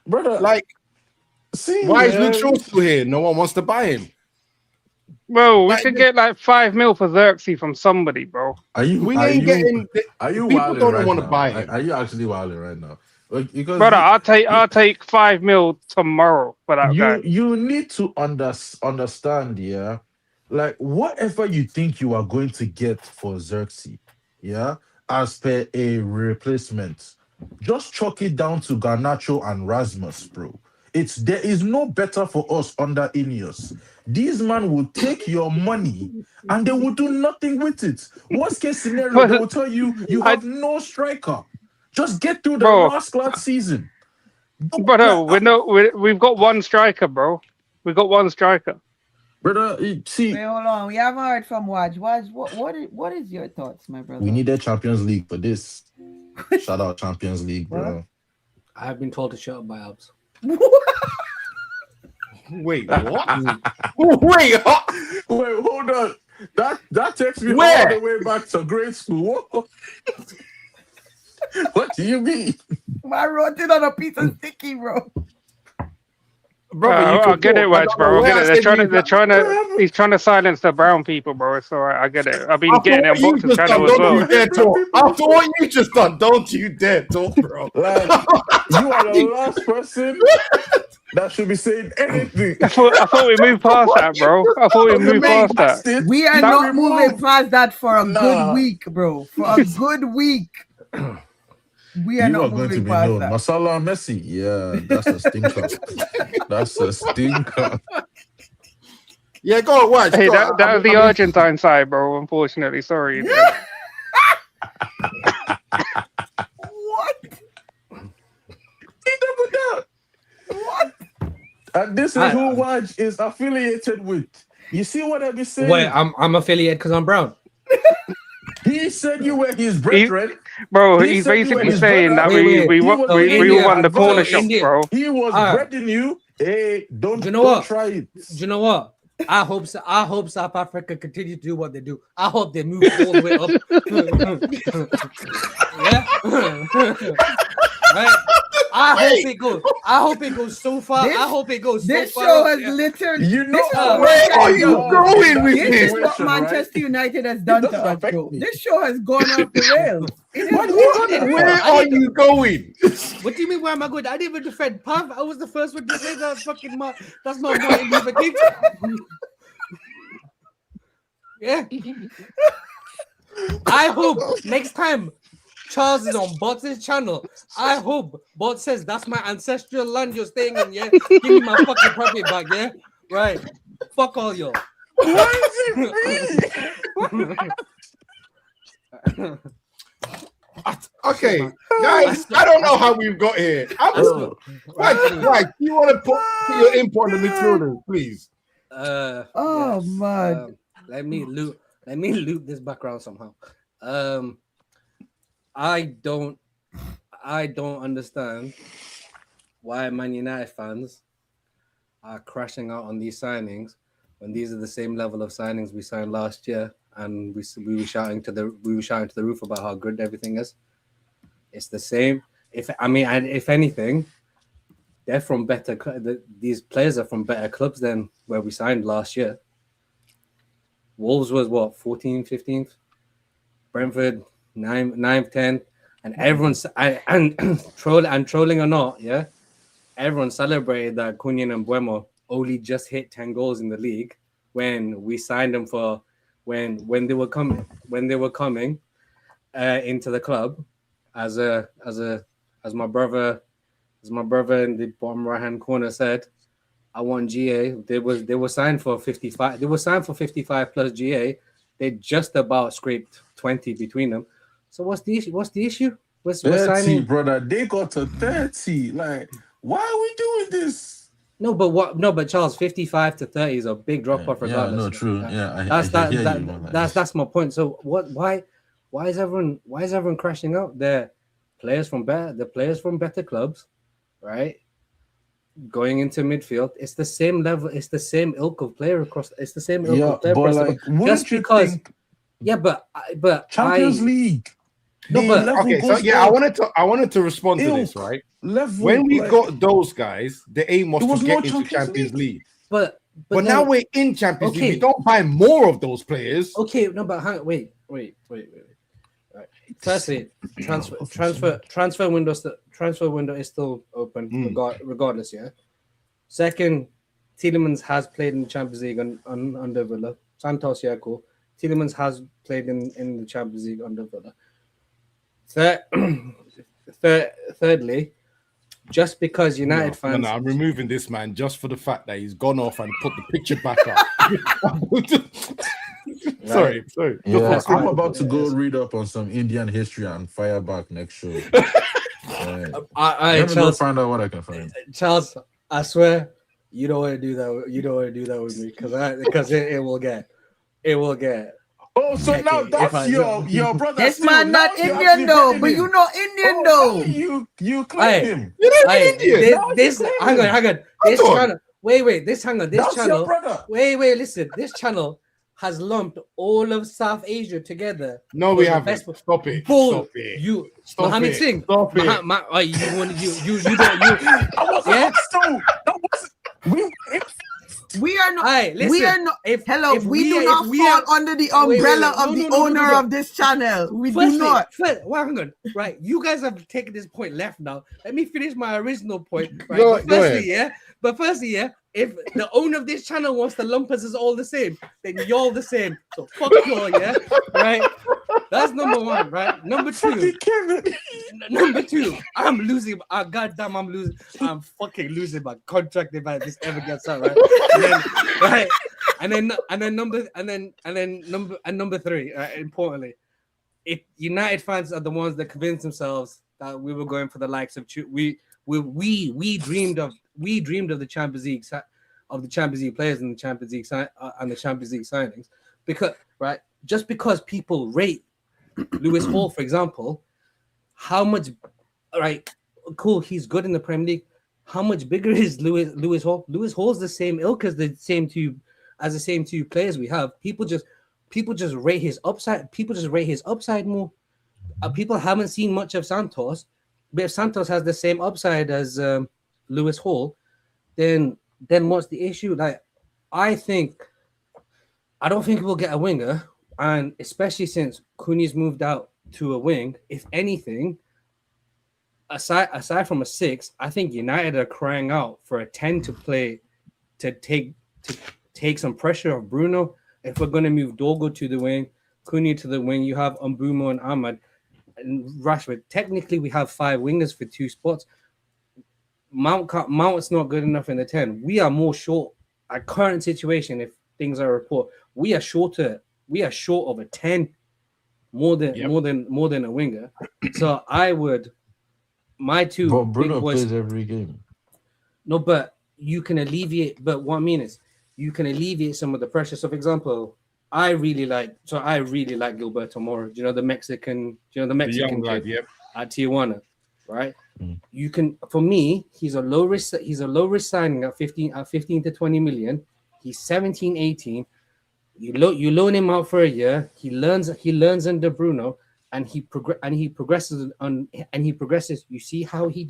brother. Why is Luke Shaw still here? No one wants to buy him. Bro, we should get 5 mil for Xerxes from somebody, bro. Are you getting? People don't want to buy him. Are you actually wilding right now? Because brother, I'll take 5 mil tomorrow for that guy. You need to understand, yeah. Like whatever you think you are going to get for Xerxes, yeah, as per a replacement, just chalk it down to Garnacho and Rasmus, bro. There is no better for us under Ineos. These men will take your money and they will do nothing with it. Worst case scenario, they will tell you have no striker. Just get through the last season. Bro, we've got one striker, bro. We've got one striker. Brother, see, Wait, hold on. We haven't heard from Waj. Waj, what is your thoughts, my brother? we needed Champions League for this. Shout out Champions League, bro. I have been told to shut up by Abs. Wait, what? Wait, hold on. That takes me all the way back to grade school. What do you mean? I wrote it on a piece of sticky, bro. I get it, Wedge, bro. I get it. He's trying to silence the brown people, bro. It's all right. I get it. I've been getting it on Boxer's channel as well. After what you just done, don't you dare talk, bro. Like, you are the last person that should be saying anything. I thought we moved past that, bro. I thought we moved past that. We are not moving past that for a good week, bro. For a good week. We are not moving past that. Masala Messi. Yeah, that's a stinker. That's a stinker. Yeah, go on, watch. Hey, that was the Argentine side, bro. Unfortunately, sorry. What? What? And this is who Waj is affiliated with. You see what I be saying? Wait, I'm affiliated because I'm brown. He said you were his brethren. Bro, he's basically saying that we won the corner shop, bro. He was breading you. Hey, don't try it. Do you know what? I hope South Africa continue to do what they do. I hope they move all the way up. Yeah. Right. I hope it goes so far. I hope it goes so far. This show has literally. You know where are you going with this? This is what Manchester United has done to us, bro. This show has gone off the rails. Where are you going? What do you mean? Where am I going? I didn't even defend Pav. I was the first one to say that. Fucking that's not Martin Luther King. Yeah. I hope next time Charles is on Bots' channel, I hope Bot says that's my ancestral land you're staying in, yeah? Give me my fucking property back, yeah? Right. Fuck all y'all. Why is it me? Okay, guys, I don't know how we've got here. Right, you want to put your input on the midfielders, please? Man. Let me loop this background somehow. I don't understand why Man United fans are crashing out on these signings when these are the same level of signings we signed last year, and we were shouting to the roof about how good everything is. It's the same. If anything, they're from better. These players are from better clubs than where we signed last year. Wolves was what 14th, 15th. Brentford 9th, 10th, and everyone's trolling or not, yeah. Everyone celebrated that Cunha and Buemo only just hit 10 goals in the league when we signed them for when they were coming into the club as my brother in the bottom right hand corner said, I want GA. They were signed for 55. They were signed for 55 plus GA. They just about scraped 20 between them. So what's the issue? What's 30, signing? brother. They got to 30. Like, why are we doing this? No, but Charles, 55 to 30 is a big drop off regardless. Yeah, no, true. That's my point. So why is everyone crashing out? The players from better clubs, right? Going into midfield, it's the same level, it's the same ilk of player across. It's the same ilk of player but across. like, Just because, but Champions League. No, but okay, so yeah, I wanted to respond to this, right? When we got those guys, the aim was to get into Champions League. But now we're in Champions League. We don't buy more of those players. Okay, no, but wait. Right. Firstly, transfer window is still open regardless. Yeah. Second, Tielemans has played in the Champions League under Villa. Santos, yeah, cool. Tielemans has played in the Champions League under Villa. Thirdly, just because United fans... No, I'm removing this man just for the fact that he's gone off and put the picture back up. Sorry. Yeah, I'm about to go read up on some Indian history and fire back next show. Let me go find out what I can find. Charles, I swear, You don't want to do that. You don't want to do that with me because it will get. Oh, so now If I that's your brother. This still. man Now not you Indian actually though, bringing but him. you know Indian Oh, though. now you claim Hey, him. You're not Hey, Indian. this, Now you this claim hang on, him. hang on. This Hold on. channel, wait, this hang on, this That's channel, your brother. wait, listen, this channel has lumped all of South Asia together. No, for we the haven't. best- Stop it. Bull, Stop it. you, Stop Mohammed it. Singh, Stop it. you don't, you don't, That was yeah. That was We are not. Hey, listen, we are not. Hello, we do not fall under the umbrella of the owner of this channel. We do not. Well, hang on. Right, you guys have taken this point left now. Let me finish my original point. Right, Go but firstly, ahead. yeah, if the owner of this channel wants to lump us as all the same, then you're all the same. So fuck you all, yeah, right. That's number one, right? Number two, I'm losing. Goddamn, I'm losing. I'm fucking losing my contract if this ever gets out, right? And then number three, right? Importantly, if United fans are the ones that convinced themselves that we were going for the likes of we dreamed of the Champions League players and the Champions League and the Champions League signings, because right, just because people rate Lewis Hall, for example, how much, right? Cool, he's good in the Premier League. How much bigger is Lewis Hall? Lewis Hall's the same ilk as the same two players we have. People just rate his upside. People just rate his upside more. People haven't seen much of Santos, but if Santos has the same upside as Lewis Hall, then what's the issue? Like, I don't think we'll get a winger, and especially since Cunha's moved out to a wing. If anything, aside from a 6, I think United are crying out for a 10 to play to take some pressure off Bruno. If we're going to move Dorgo to the wing, Cunha to the wing, you have Mbumo and Ahmad and Rashford. Technically, we have 5 wingers for 2 spots. Mount's not good enough in the 10. We are more short. Our current situation, if things are report, we are short of a 10 more than a winger. So my two But Bruno big boys, plays every game. no, but you can alleviate. But what I mean is, you can alleviate some of the pressure. So, for example, I really like Gilberto Mora. Do you know the Mexican? The young lad, kid yep. at Tijuana, right? Mm. You can, for me, he's a low risk signing at 15 to 20 million. He's 17, 18. You loan him out for a year. He learns under Bruno, and he progresses. You see how he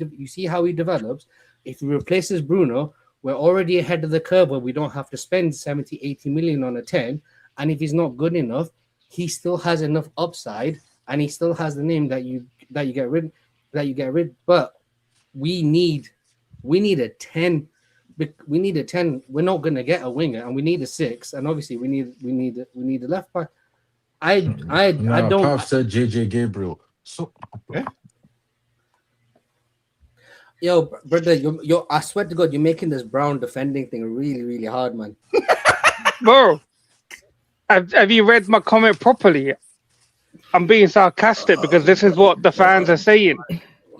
develops. If he replaces Bruno, we're already ahead of the curve where we don't have to spend 70, 80 million on a 10. And if he's not good enough, he still has enough upside, and he still has the name that you get rid. But we need a 10. We need a 10. We're not going to get a winger, and we need a 6. And obviously, we need a left back. I don't. Pap said JJ Gabriel. So Yo, brother, you're. I swear to God, you're making this Brown defending thing really, really hard, man. Bro, have you read my comment properly? I'm being sarcastic because this is what the fans are saying.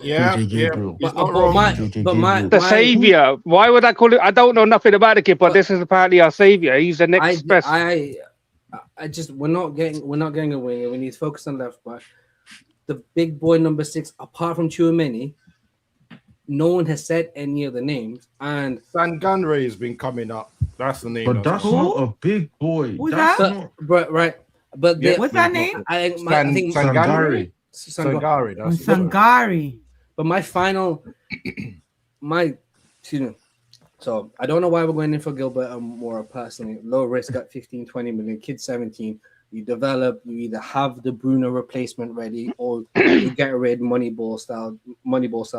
Yeah, JJ yeah. Gabriel. He's not wrong. The savior. Why would I call it? I don't know nothing about the kid, but this is apparently our savior. He's the next best. I just we're not getting a winger. We need to focus on left back. The big boy number 6, apart from Tchouaméni, no one has said any of the names. And Sanganre has been coming up. That's the name. But that's not a big boy. Who's That's that? not- right. But Yeah. What's that name? I think Sangari. Sangari. Sangari. That's the one. Sangari. But so I don't know why we're going in for Gilbert and Mora personally. Low risk at 15, 20 million, kid 17. You develop, you either have the Bruno replacement ready or you get rid Moneyball style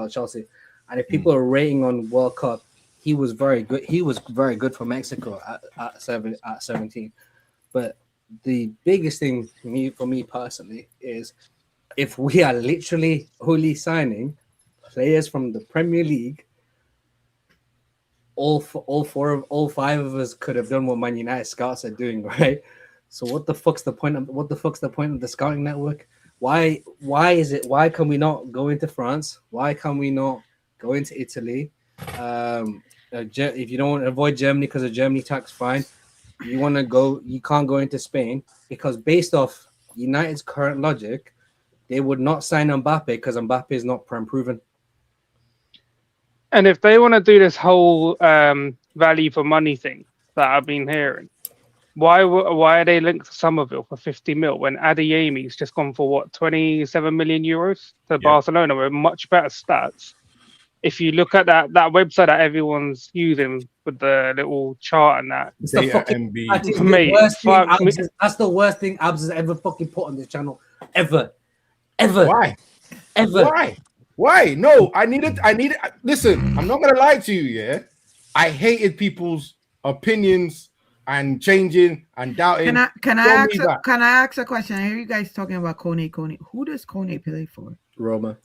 Chelsea. And if people are rating on World Cup, he was very good. He was very good for Mexico at 17. But the biggest thing for me personally is if we are literally only signing players from the Premier League, all 5 of us could have done what Man United scouts are doing, right? So what the fuck's the point of the scouting network? Why can we not go into France? Why can we not go into Italy? If you don't want to avoid Germany because of Germany tax, fine. You want to go, you can't go into Spain because based off United's current logic, they would not sign Mbappe because Mbappe is not prime proven. And if they want to do this whole value for money thing that I've been hearing, why are they linked to Somerville for 50 mil when Adeyemi's just gone for what 27 million euros to Barcelona with much better stats? If you look at that website that everyone's using with the little chart and that, it's the fucking that's the worst thing Abs has ever fucking put on this channel ever. Why? Why? No, I needed. Listen, I'm not gonna lie to you. Yeah, I hated people's opinions and changing and doubting. Can I ask a question? I hear you guys talking about Kone. Who does Kone play for? Roma.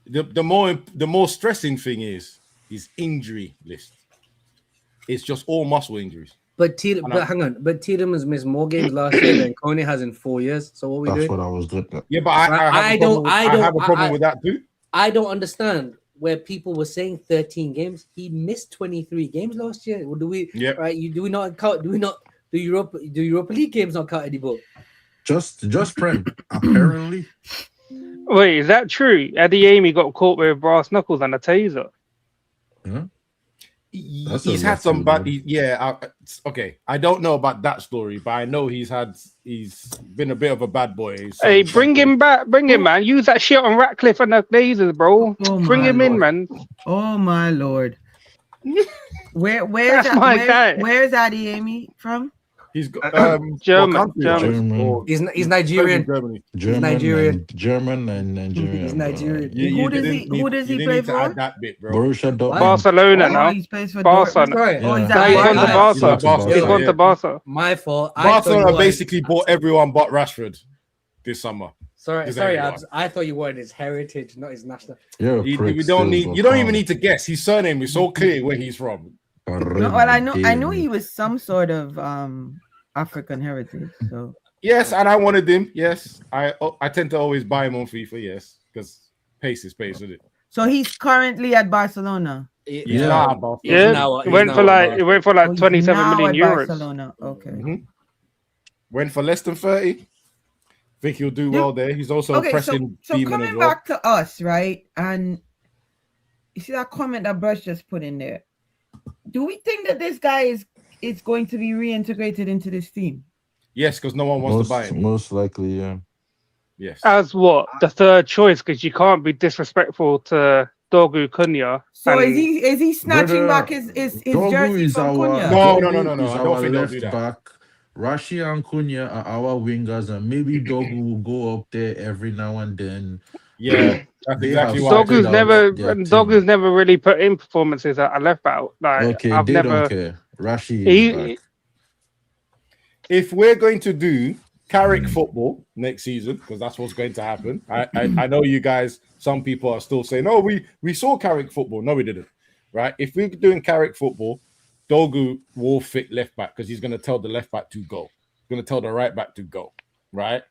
The more stressing thing is his injury list. It's just all muscle injuries. But hang on. But Tiedemanns missed more games last year than Kone has in 4 years. So what we doing? That's what I was looking at. Yeah, but I have a problem with that too. I don't understand where people were saying 13 games. He missed 23 games last year. Do we? Yeah. Right? Do we not count? Do we not? Do Europa League games not count anymore? Just Prem. Apparently. Wait, is that true? Adeyemi got caught with brass knuckles and a taser. Yeah. He's had some bad. Okay. I don't know about that story, but I know he's been a bit of a bad boy. Hey, bring him back, man. Use that shit on Ratcliffe and the lasers, bro. Bring him in, man. Oh my lord. Where's Adeyemi from? He's German. He's Nigerian. German and Nigerian. He's Nigerian. Who does he play for? That bit, bro. Borussia Dortmund. Barcelona now. He plays for Barcelona. He's gone to Barca. My fault. Barcelona basically bought everyone but Rashford this summer. Sorry, Abs. I thought you wanted his heritage, not his national. You don't even need to guess. His surname is so clear where he's from. No, well, I know he was some sort of African heritage. So yes, and I wanted him. Yes, I tend to always buy him on FIFA. Yes, because pace is pace, isn't it? So he's currently at Barcelona. It went for like 27 million euros. Barcelona. Okay. Mm-hmm. Went for less than 30. Think he'll do well there. He's also pressing. So coming back to us, right? And you see that comment that Brush just put in there. Do we think that this guy is going to be reintegrated into this team? Yes, because no one wants to buy him. Most likely, yeah. Yes. As what? The third choice, because you can't be disrespectful to Dogu Cunha. So is he snatching back his jersey from Cunha? No. I don't think they'll do that. Back. Rashi and Cunha are our wingers, and maybe Dogu will go up there every now and then. Yeah. That's exactly why Dogu's never really put in performances at a left back. Don't care. Rashi is back. If we're going to do Carrick football next season, because that's what's going to happen. I know you guys, some people are still saying, "Oh, we saw Carrick football." No, we didn't. Right? If we're doing Carrick football, Dogu will fit left back because he's going to tell the left back to go. He's going to tell the right back to go. Right?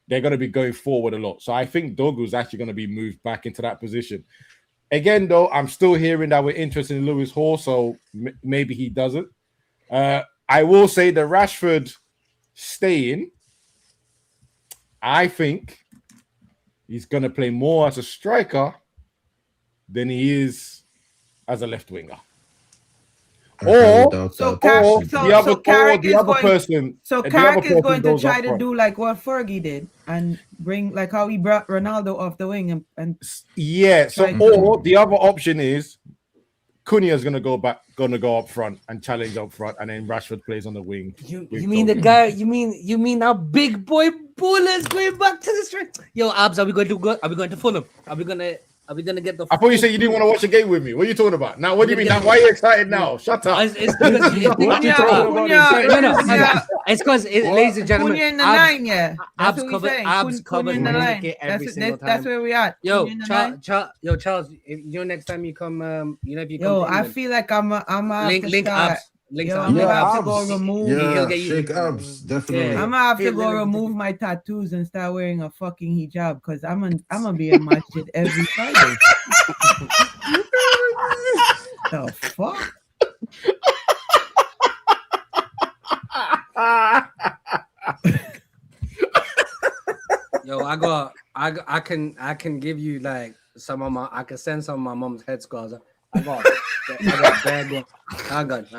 They're going to be going forward a lot. So I think Dogu is actually going to be moved back into that position. Again, though, I'm still hearing that we're interested in Lewis Hall, so maybe he doesn't. I will say the Rashford staying, I think he's going to play more as a striker than he is as a left winger. Carrick is going to try to do like what Fergie did and bring like how he brought Ronaldo off the wing and yeah. So or the other option is Cunha is going to go up front and challenge up front, and then Rashford plays on the wing. You mean the guy? You mean our big boy Bullers going back to the strength? Yo, Abs, are we going to Fulham? Are we gonna get the? I thought you said you didn't want to watch a game with me. What are you talking about? Now, what do you mean? Now, why are you excited now? Shut up. It's because, ladies and gentlemen, Abs covered every single time. That's where we are. Yo, Charles, next time you come, if you come. I feel like I'm link Abs. links Yo, out. I'm Yeah, gonna have to abs. go remove. He'll Yeah, get you- shake abs, definitely. Yeah. I'm gonna have to Hey, go let me- remove my tattoos and start wearing a fucking hijab because I'm gonna be in masjid every Friday. The fuck? Yo, I can give you like some of my. I can send some of my mom's head scars. I got bad one. I got.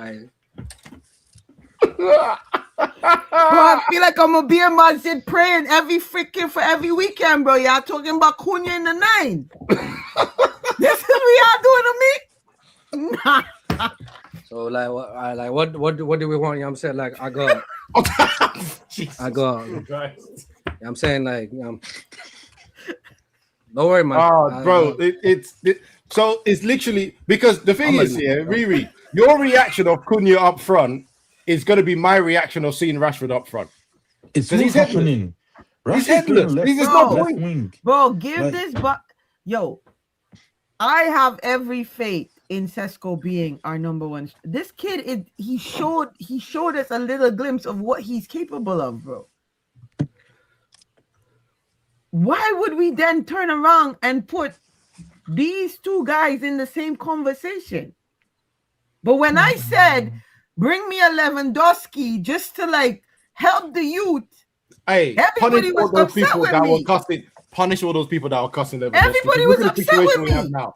Bro, I feel like I'm gonna be in masjid praying for every weekend, bro. Y'all talking about Cunha in the 9. This is what y'all doing to me? Nah. So like what do we want? You know what I'm saying? Like I got. I'm saying like don't worry, man. Oh, bro, so it's literally because the thing is here, Riri, your reaction of Cunha up front is going to be my reaction of seeing Rashford up front. It's not he's happening. He's headless. He's just not left going. wing. Bro, give Like- this but yo, I have every faith in Sesko being our number one. This kid he showed us a little glimpse of what he's capable of, bro. Why would we then turn around and put these two guys in the same conversation? But when I said bring me a Lewandowski just to like help the youth, Hey, everybody was upset with me. Punish all those people that were cussing Lewandowski. Everybody Look was at the upset with situation we have me. now.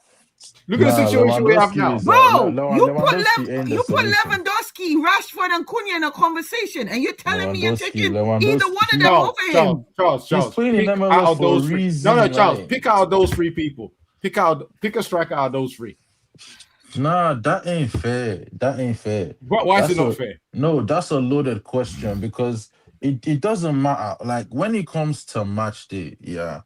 Look at the situation we have now. Bro, you Lewandowski ain't the put solution. Lewandowski, Rashford, and Cunha in a conversation, and you're telling me you're taking either one Lewandowski. of them over him. Charles, He's putting pick them out over of for those a three. reason. No, Charles, like- pick out those 3 people. Pick a striker out of those 3. Nah, that ain't fair. That ain't fair. Why is That's it not fair? No, that's a loaded question because it doesn't matter. Like when it comes to match day, yeah.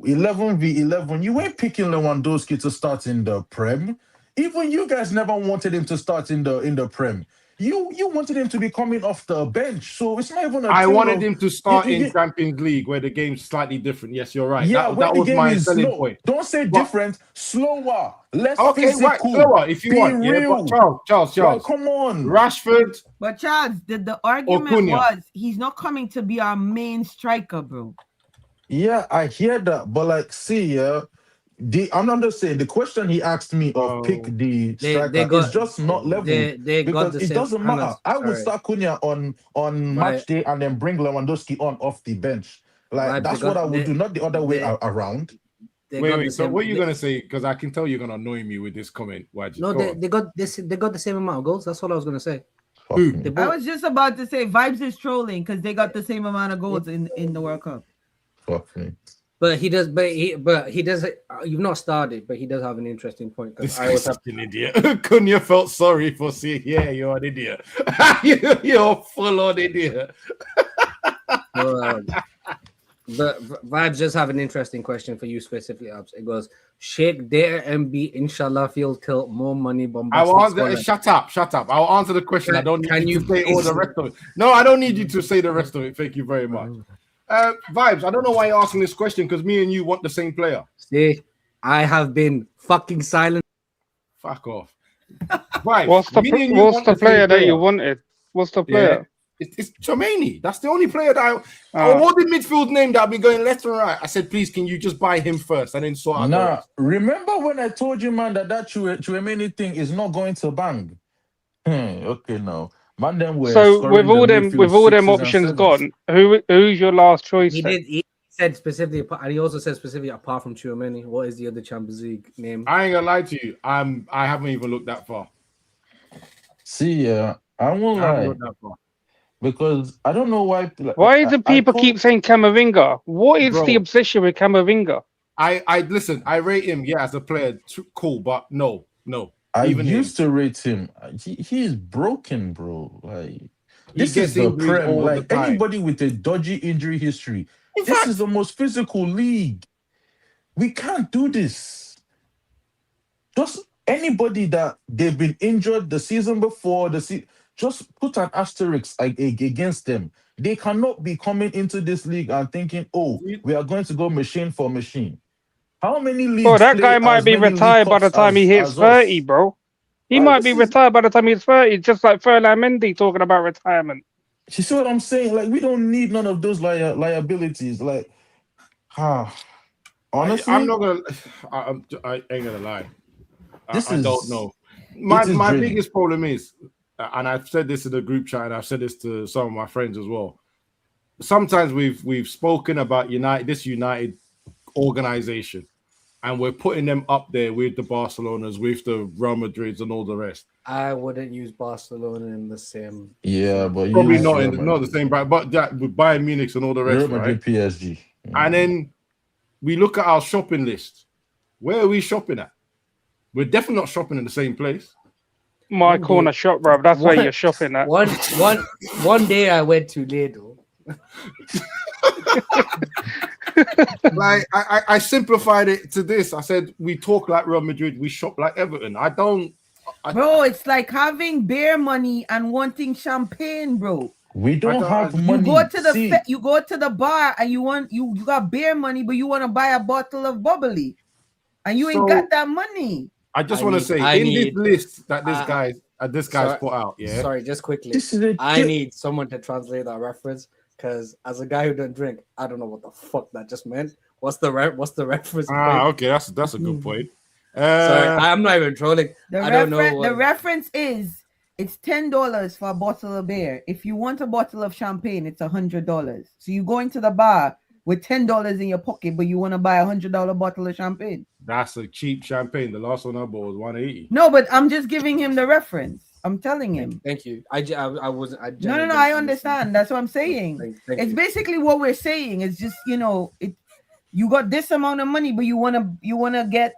11v11, you ain't picking Lewandowski to start in the Prem. Even you guys never wanted him to start in the Prem. You wanted him to be coming off the bench, so it's not even a I thing wanted of- him to start You- in Champions League where the game's slightly different. Yes, you're right. Yeah, that the was game my is selling slow. point. Don't say But- different, slower, less Okay, physical. right, slower if you Be want. Yeah, real. but Charles, Like, come on. Rashford. But Charles, the argument Cunha. was he's not coming to be our main striker, bro. Yeah, I hear that, but like, see, yeah, I'm not just saying the question he asked me of pick the striker is just not level they got because the it same- doesn't hang matter. on, I would sorry. start Cunha on match day and then bring Lewandowski on off the bench. Like Right, that's they what got- I would do, not the other way around. They got the Wait. So same- what are you they- gonna say? Because I can tell you're gonna annoy me with this comment. No, they got this. They got the same amount of goals. That's all I was gonna say. Who? They I both- was just about to say Vibes is trolling because they got the same amount of goals in the World Cup. Fuck me. But he does. But he does. You've not started, but he does have an interesting point. 'cause This I always guy's have. an idiot. Cunha felt sorry for seeing. Yeah, you're an idiot. You're a full-on idiot. But Vibes just have an interesting question for you specifically. Abs. It goes, Sheikh Dare MB Inshallah Field Tilt more money I bombastic. will answer. Shut up. I will answer the question. I don't need you to say all the rest of it. No, I don't need you to say the rest of it. Thank you very much. Vibes, I don't know why you're asking this question because me and you want the same player. See, I have been fucking silent. Fuck off. Vibes, What's the me and you what's want the same player that you wanted? What's the player? It's Chomeni. That's the only player that what did midfield name that I've been going left and right? I said, please, can you just buy him first and then sort out the Nah, rest? remember when I told you, man, that Chouameni thing is not going to bang? Okay, now. Man, them were So scoring with the all midfield them sixes and options sevens. gone, who's your last choice? He then? did. He said specifically, and he also said specifically, apart from Chouameni, what is the other Champions League name? I ain't gonna lie to you. I haven't even looked that far. See, I won't I haven't lie. looked that far. Because I don't know why. Why do people keep saying Camavinga? What is Bro. the obsession with Camavinga? I listen, I rate him, yeah, as a player, cool, but no. I Even used to rate him. He is broken, bro. Like this gets is the injuries Prem. all the Like time. anybody with a dodgy injury history, this is the most physical league. We can't do this. Just anybody that they've been injured the season before, just put an asterisk against them. They cannot be coming into this league and thinking, oh, we are going to go machine for machine. How many leagues? Bro, that play guy might as be many retired League by the Cups time he as hits us? 30, bro. He Like, might this be is- retired by the time he's 30, just like Furlan Mendy talking about retirement. You see what I'm saying? Like, we don't need none of those liabilities. Like, honestly, I'm not gonna. I ain't gonna lie. this I don't is know. it is My draining. biggest problem is, and I've said this in the group chat, and I've said this to some of my friends as well. Sometimes we've spoken about this United organization, and we're putting them up there with the Barcelonas, with the Real Madrids, and all the rest. I wouldn't use Barcelona in the same. Yeah, but Probably use not Real in not the Madrid. same brand, but that with Bayern Munich and all the Real rest, Madrid, right? PSG. And then we look at our shopping list. Where are we shopping at? We're definitely not shopping in the same place. My One corner day- shop, bro. That's where one- you're shopping at. One day I went to Lidl. Like I simplified it to this. I said we talk like Real Madrid, we shop like Everton. Bro, it's like having beer money and wanting champagne, bro. We don't have money. You go to the See, you go to the bar and you got beer money, but you want to buy a bottle of bubbly, and you ain't So- got that money. I just want to say this list that this guy's put out, yeah. Sorry, just quickly. this is I need someone to translate that reference because as a guy who doesn't drink, I don't know what the fuck that just meant. What's the reference? Okay, that's a good point. Sorry, I'm not even trolling. I don't know. The reference is it's $10 for a bottle of beer. If you want a bottle of champagne, it's $100. So you go into the bar with $10 in your pocket, but you want to buy $100 bottle of champagne. That's a cheap champagne. The last one I bought was 180. No, but I'm just giving him the reference. I'm telling him. Thank you. I wasn't. No, I understand. That's what I'm saying. Thank It's you. basically what we're saying. It's just you got this amount of money, but you wanna get.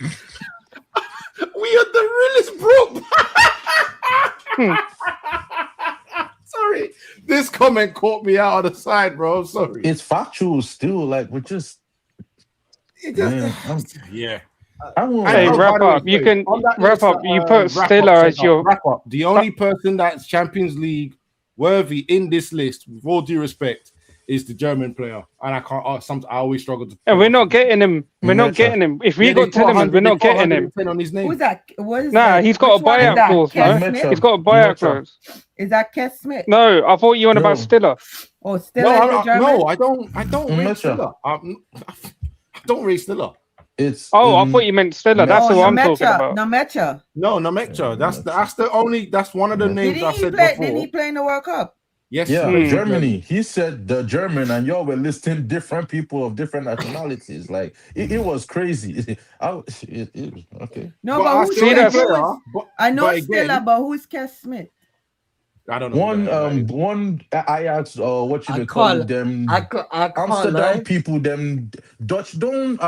We are the realest bro. Sorry, this comment caught me out of the side, bro. I'm sorry. it's factual still. Like, we're just. Man, Yeah. I won't. Hey, Oh, wrap by the way, up. You sorry, can on that wrap list, up. You put wrap up, Stiller as check out, your. wrap up. The only person that's Champions League worthy in this list, with all due respect, is the German player, and I can't. I always struggle to. And we're not getting him. We're not getting him. If we Yeah, got they put Tillerman, we're not getting him. 110 on his name. Who's that? What is Nah, that? he's got a Which one is buyout that? clause, Kes man. Smith? He's got a buyout clause. Is that Kes Smith? No, I thought you were on about No. Stiller. Oh, Stiller is the German? No, I don't rate Metro. Stiller. I don't rate Stiller. It's. Oh, I thought you meant Stiller. That's Oh, who I'm talking about. Namecha. No, Namecha. That's one of the names I've said Didn't before. he play in the World Cup? Yes, Yeah, he did. Germany. He said the German, and y'all were listing different people of different nationalities. Like, it was crazy. Okay. No, But but I who's still that's- player, but- I know but again, Stiller, but who's Kes Smith? I don't know. One Ajax or what you I may call can't- them I can't Amsterdam lie. people, them Dutch. Don't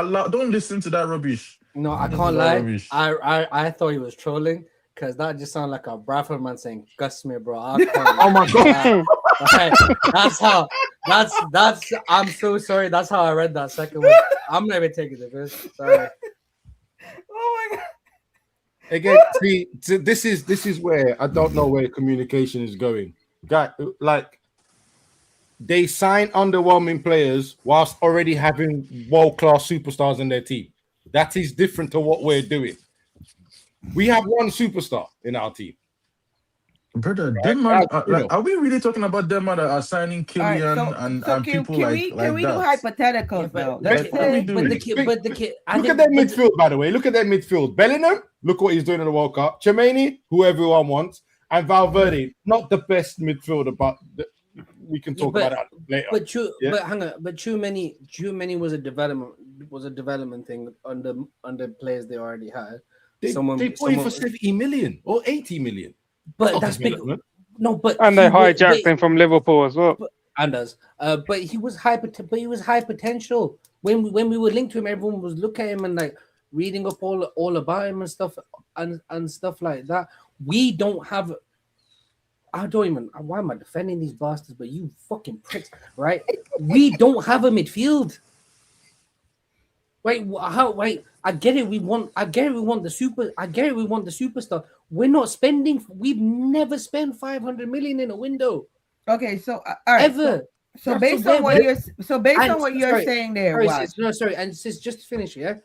listen to that rubbish. No, I This can't is lie. rubbish. I thought he was trolling because that just sounded like a Bradford man saying "Gus Smith, bro." I can't Oh my god! Right. That's how. That's. I'm so sorry. That's how I read that second one. I'm not even taking the piss. Sorry. Oh my god. Again, see, this is where I don't know where communication is going. Like they sign underwhelming players whilst already having world-class superstars in their team. That is different to what we're doing. We have one superstar in our team. Brother, Right? them man, You know. are we really talking about them man that are signing All right, Kylian and people can like we that? do hypotheticals Yeah, now? but- Let's What are we say doing? But the kid. Look at their midfield, by the way. Look at their midfield. Bellingham, look what he's doing in the World Cup. Chemeni, who everyone wants, and Valverde, not the best midfielder, but we can talk about that later. But hang on. But too many was a development thing under players they already had. They bought him for 70 million or 80 million. But Oh, that's big. development. No, but And they he was- hijacked him from Liverpool as well. and us. But he was high potential. When we were linked to him, everyone was looking at him and like reading up all about him and stuff like that. We don't have. I don't even. Why am I defending these bastards? But you fucking pricks, right? We don't have a midfield. Wait, how? Wait, I get it. We want the superstar. We're not spending. We've never spent 500 million in a window. okay, so all right. Ever. So based on what you're saying there, sorry, wow. Sorry, and just to finish, yeah.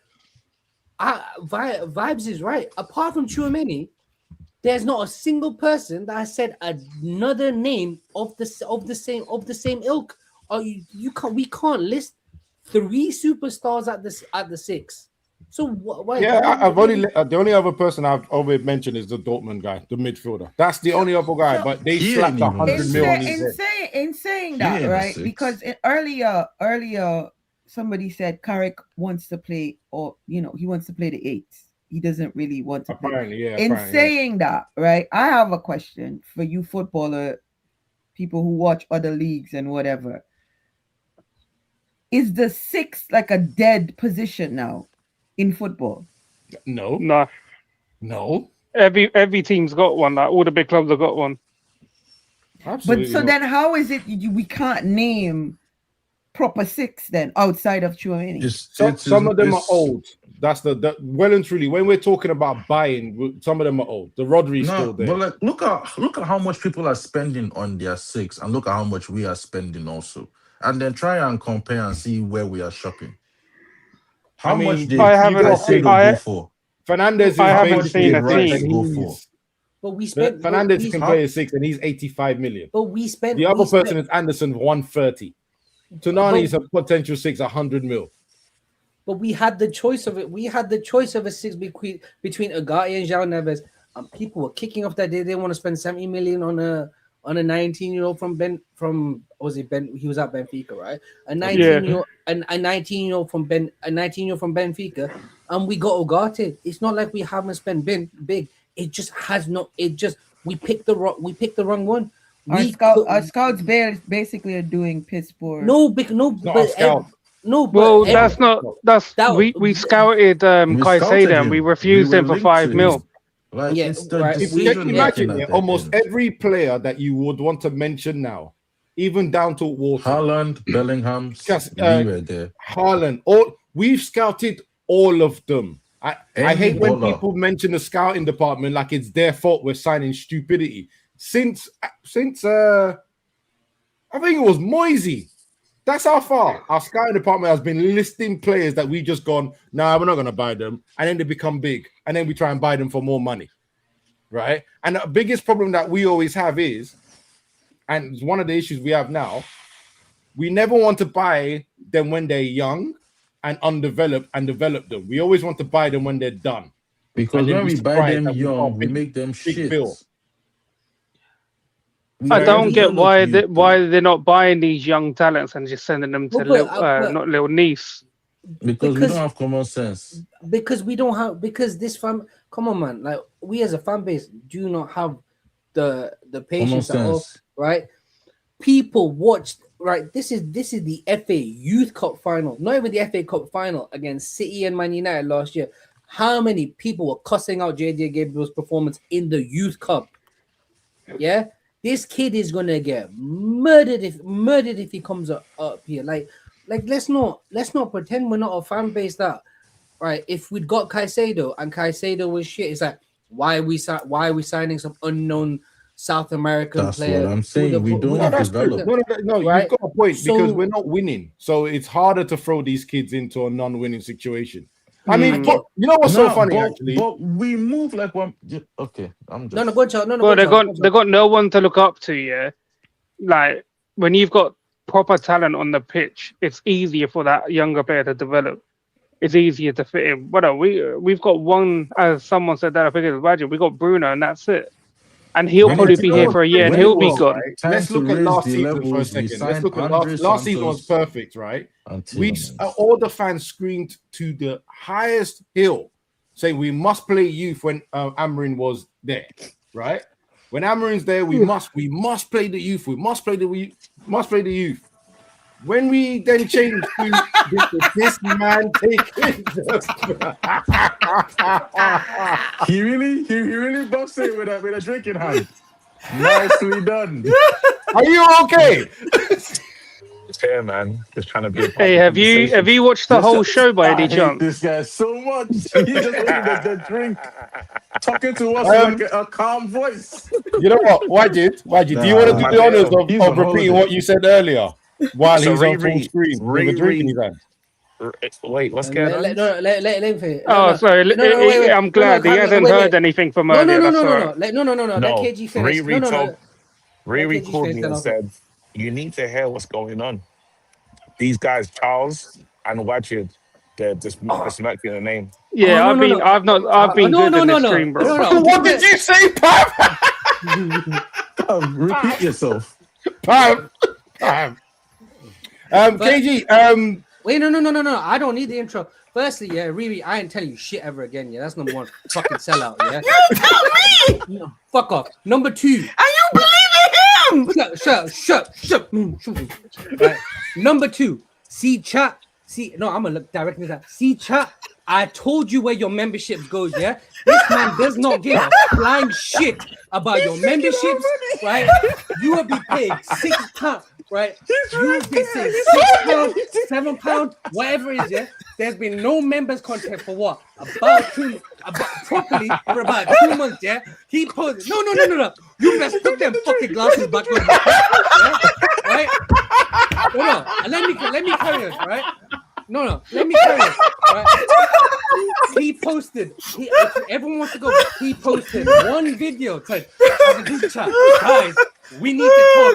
Vibes is right. Apart from Chouameni, there's not a single person that has said another name of the same ilk. Or we can't list 3 superstars at the 6. So why? Yeah, I've only the only other person I've always mentioned is the Dortmund guy, the midfielder. That's the only other guy, but they he slapped ain't even 100 mil on his head. In saying that, ain't right? six. Because earlier, somebody said Carrick wants to play, or he wants to play the 8. He doesn't really want to play. Apparently, yeah. In saying that, right? I have a question for you, footballer people who watch other leagues and whatever. Is the 6 like a dead position now in football? No. No. Every team's got one. Like all the big clubs have got one. Absolutely. But so then, how is it we can't name proper 6 then outside of Chouameni? Some of them are old. That's the well and truly. When we're talking about buying, some of them are old. The Rodri's still there. But like, look at how much people are spending on their 6, and look at how much we are spending also, and then try and compare and see where we are shopping. How much did Caicedo go for? Fernandez. I haven't seen a team go for. But we spent. Fernandez can play a 6, and he's 85 million. But we spent. The other person is Anderson, 130. Tonani is a potential 6, 100 mil. But we had the choice of it. We had the choice of a 6 between Ugarte and João Neves, and people were kicking off that they didn't want to spend 70 million on a 19-year-old from he was at Benfica, right? A 19-year-old from Benfica, and we got Ugarte. It's not like we haven't spent big. It just has not. We picked the wrong one. Our scouts basically are doing piss poor. We scouted Caicedo and we refused him for 5 mil. Like, imagine almost every player that you would want to mention now, even down to Walter, Haaland, Bellingham, Haaland. We've scouted all of them. I hate when people mention the scouting department like it's their fault we're signing stupidity. Since I think it was Moisey. That's how far our scouting department has been listing players that we just gone, nah, we're not going to buy them. And then they become big. And then we try and buy them for more money. Right? And the biggest problem that we always have is, and it's one of the issues we have now, we never want to buy them when they're young and undeveloped and develop them. We always want to buy them when they're done. Because when we buy them young, we make them shit. I don't get why they're not buying these young talents and just sending them to little Nice. Because we don't have common sense. Because this come on, man. Like, we as a fan base do not have the patience at all, right? People watched, right? This is the FA Youth Cup final, not even the FA Cup final against City and Man United last year. How many people were cussing out JJ Gabriel's performance in the Youth Cup? Yeah. This kid is gonna get murdered if he comes up here. Like let's not pretend we're not a fan base that, right? If we'd got Caicedo and Caicedo was shit, it's like why are we signing some unknown South American player? That's what I'm saying. We don't develop. No, right? You've got a point because we're not winning, so it's harder to throw these kids into a non-winning situation. I mean, you know what's so funny actually? But we move like one. Okay, I'm just. They got no one to look up to. Yeah, like when you've got proper talent on the pitch, it's easier for that younger player to develop. It's easier to fit in. But we've got one, as someone said that I think it was Roger. We got Bruno, and that's it. And he'll probably be here for a year, and he'll be gone. Let's look at last season for a second. Let's look at last season was perfect, right? All the fans screamed to the highest hill, saying we must play youth when Amorim was there, right? When Amorim's there, we must play the youth. We must play the youth. When we then change to this man taking he really boxed it with a drink in hand. Nicely done. Are you okay? It's here, man. Just trying to be. Hey, have you watched the whole show by any chance? This guy so much. He just wanted the drink, talking to us like a calm voice. You know what? Why did? Do you want to do the honors of repeating what you said earlier while he's on full screen with a drink in his hand? Wait, what's going on? Let him finish. Sorry. Wait. I'm glad he hasn't heard anything from No. earlier. No. That's No. No, Let KG finish. Riri called me and said, "You need to hear what's going on. These guys, Charles and Wajid, they're just smacking the name." Yeah, I've been good in the stream, bro. No. What did you say, Pam? Repeat yourself. Pam. KG. Wait, no. I don't need the intro. Firstly, yeah, Riri, I ain't telling you shit ever again. Yeah, that's number one. Fucking sellout. Yeah. You tell me. No, fuck off. Number two. And you believe in him. Shut. Right. Number two. See chat. No, I'm gonna look directly at that. See chat. I told you where your memberships goes, yeah? This man does not give a flying shit about your memberships, right? You will be paid £6, right? You will be paid £6, £7, whatever it is, yeah? There's been no members content for what? Properly for about 2 months, yeah? He posted, no. You best put them fucking glasses back on, yeah? Right? No, and let me carry on, right? No, let me tell you. Right? He posted. If everyone wants to go, he posted one video to the group chat. Guys, we need to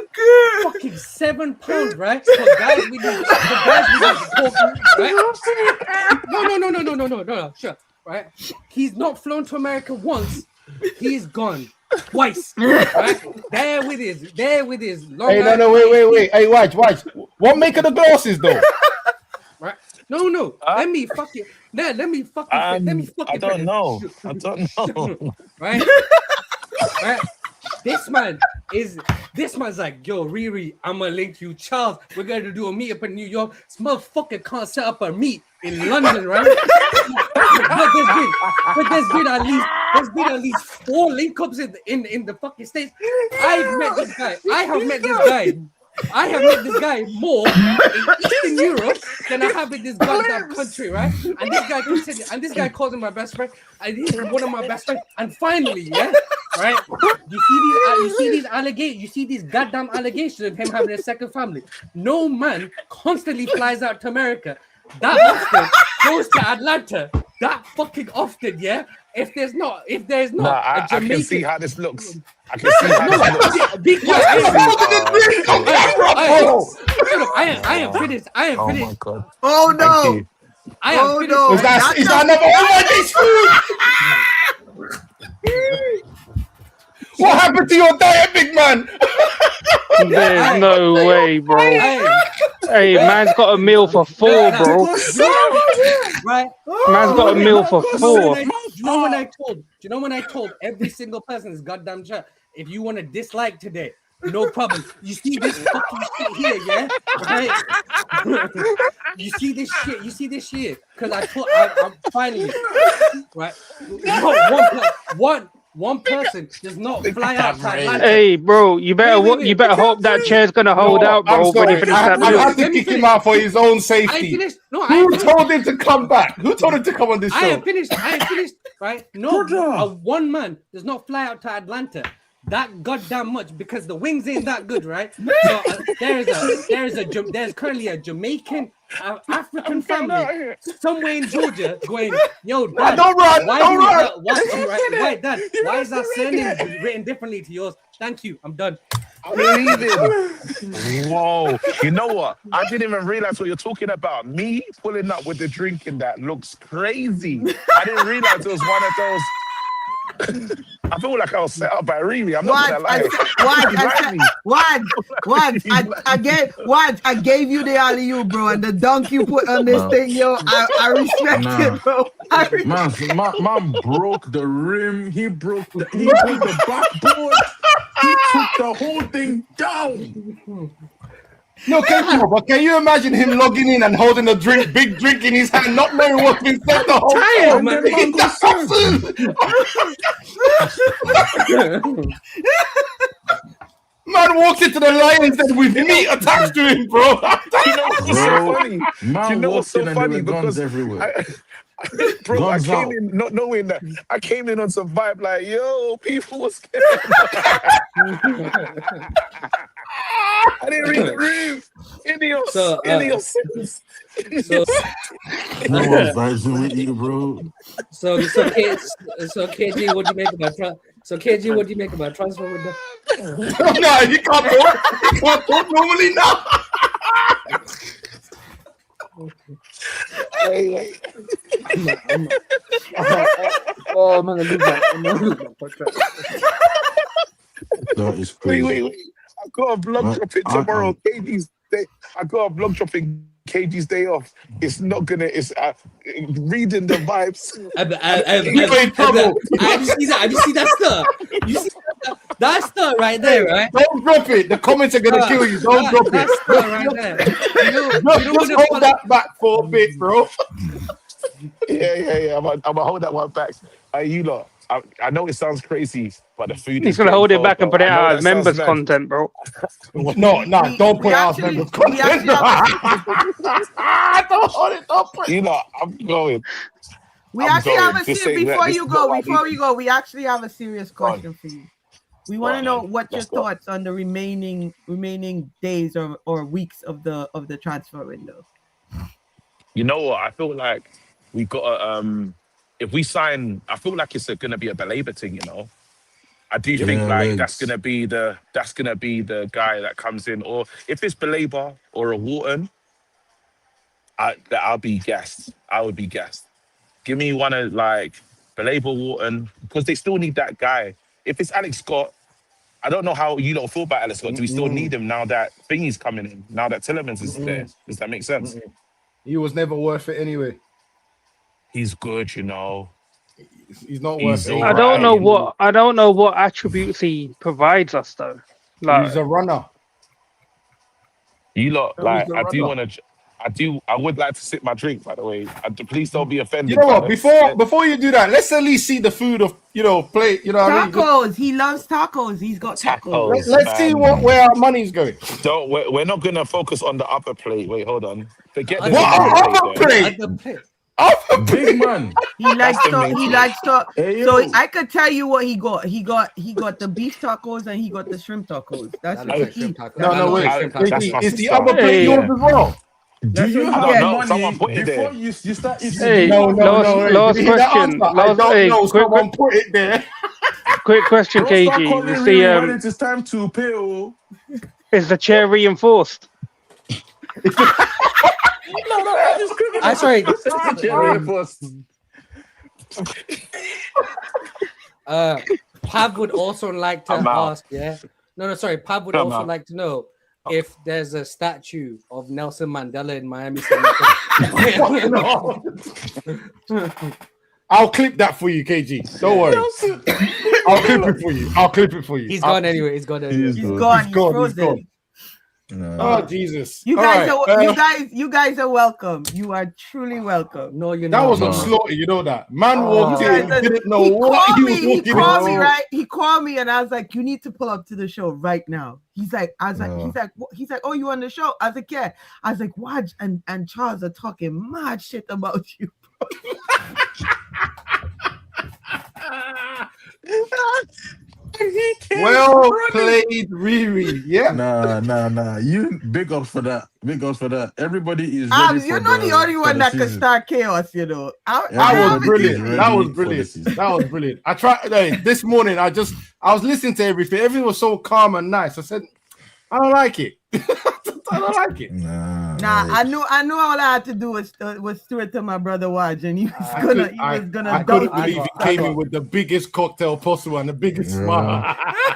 talk. Fucking £7, right? So guys, we need to talk. Right? No. Sure. Right? He's not flown to America once. He's gone twice. Right? There with his long. Hey, no, wait. Hey, watch. What make of the glasses though? Right? No. Let me fucking. I don't know. Right? Right? This man's like, yo, Riri, I'm gonna link you, Charles. We're gonna do a meetup in New York. This motherfucker can't set up a meet in London, right? but there's been at least 4 link-ups in the fucking States. I have met this guy more in Eastern Europe than I have in this goddamn country, right? And this guy calls him my best friend, and he's one of my best friends. And finally, yeah, right? You see these goddamn allegations of him having a second family. No man constantly flies out to America that often, goes to Atlanta that fucking often, yeah. If there's not a Jamaican, I can see how this looks. I can see how this looks. Be quiet. I am finished. Oh my god. Oh no. I am finished. No. Is that another this food? What happened to your diet, big man? There's no way, bro. Hey, man's got a meal for 4, bro. Right? Man's got a meal for 4. Do you know when I told every single person in this goddamn chat, if you want to dislike today, no problem. You see this fucking shit here, yeah? Right? You see this shit? Because I'm finally, right? One person does not fly out to Atlanta. Hey, bro, you better hope that chair's gonna hold out, bro. I'm sorry. I have to kick him out for his own safety. Who told him to come back? Who told him to come on this show? I ain't finished. Right? No, one man does not fly out to Atlanta that goddamn much because the wings ain't that good, right? So there's currently a Jamaican African family somewhere in Georgia going, yo, Dad, don't run. Why, Dad? Why is that surname written differently to yours? Thank you. I'm done. I'm leaving. Whoa. You know what? I didn't even realize what you're talking about. Me pulling up with the drinking that looks crazy. I didn't realize it was one of those. I feel like I was set up by Riri. I'm not gonna lie. I gave you the alley-oop, bro, and the dunk you put on this thing, yo. I respect it, bro. Man broke the rim. He broke the backboard. He took the whole thing down. No, can you imagine him logging in and holding a big drink in his hand, not knowing what's been said the whole time? Man walks into the Lions Den with meat attached to him, bro. You know what's so funny? Man, you know what's so funny? Because everywhere. I came in not knowing that. I came in on some vibe like, yo, people were scared. I didn't read the room. Idios. So, Idios. So, No one's vibing with you, bro. so KG, what do you make about transfer window? No, you can't talk. You can't talk normally now. Hey. Oh, I'm gonna lose that. Contract. That is crazy. Wait. I got a vlog dropping tomorrow. KG's day. I got a vlog dropping KG's day off. It's not gonna. It's reading the vibes. Have you see that stuff? You see that stuff right there, right? Don't drop it. The comments are gonna kill you. Don't drop it. That stuff right there. Just hold that back for a bit, bro. Yeah. I'm gonna hold that one back. You lot. I know it sounds crazy, but the food. He's gonna hold it back and put it out as members content, bro. No, don't put it out as members content. Don't hold it. Don't put it. You know, I'm going. We actually have a serious, before you go, we actually have a serious question for you. We want to know what your thoughts on the remaining days or weeks of the transfer window. You know what? I feel like we got if we sign, I feel like it's going to be a Belabor thing. You know, I do think like that's going to be the guy that comes in, or if it's Belabor or a Wharton, I'll be gassed. I would be gassed. Give me one of like Belabor, Wharton, because they still need that guy. If it's Alex Scott, I don't know how you don't feel about Alex Scott. Do we still need him now that Thingy's coming in? Now that Tillemans is there? Does that make sense? He was never worth it anyway. He's good, you know. He's not worth it. I don't know what attributes he provides us though. Like, he's a runner. You lot, like, I would like to sip my drink, by the way. Please don't be offended. You know what? Before you do that, let's at least see the food of plate. You know, tacos. What I mean? He loves tacos. He's got tacos. Let's see where our money's going. We're not gonna focus on the upper plate. Wait, hold on. Forget the upper plate. Big man. He likes to. So I could tell you what he got. He got the beef tacos and he got the shrimp tacos. That's what he eats. No, wait. Is the upper plate yours as well? Do you have money someone put it before there. you start eating? Hey, last question. Someone put it there. Quick question, KG. Is when it is time to pay. Is the chair reinforced? I'm sorry. Pav would also like to ask, Pav would also like to know if there's a statue of Nelson Mandela in Miami. I'll clip that for you, KG. Don't worry. I'll clip it for you. He's gone anyway. He's gone. He's frozen. No. Oh Jesus! You guys are welcome. You are truly welcome. No, you're not. That was a slaughter. You know that man walked in. Didn't know what he was walking. He called me, right? He called me, and I was like, "You need to pull up to the show right now." He's like, he's like, "Oh, you on the show?" I was like, "Yeah." I was like, "Watch," and Charles are talking mad shit about you, bro. Well played, Riri. Yeah. Nah. You big ups for that. Everybody is ready. You're not the only one that can start chaos, you know. That was brilliant. I tried this morning. I was listening to everything. Everything was so calm and nice. I said, I don't like it. I don't like it. Nah, I knew all I had to do was throw it to my brother Waj, and he was gonna. I couldn't believe he came in with the biggest cocktail possible and the biggest smile.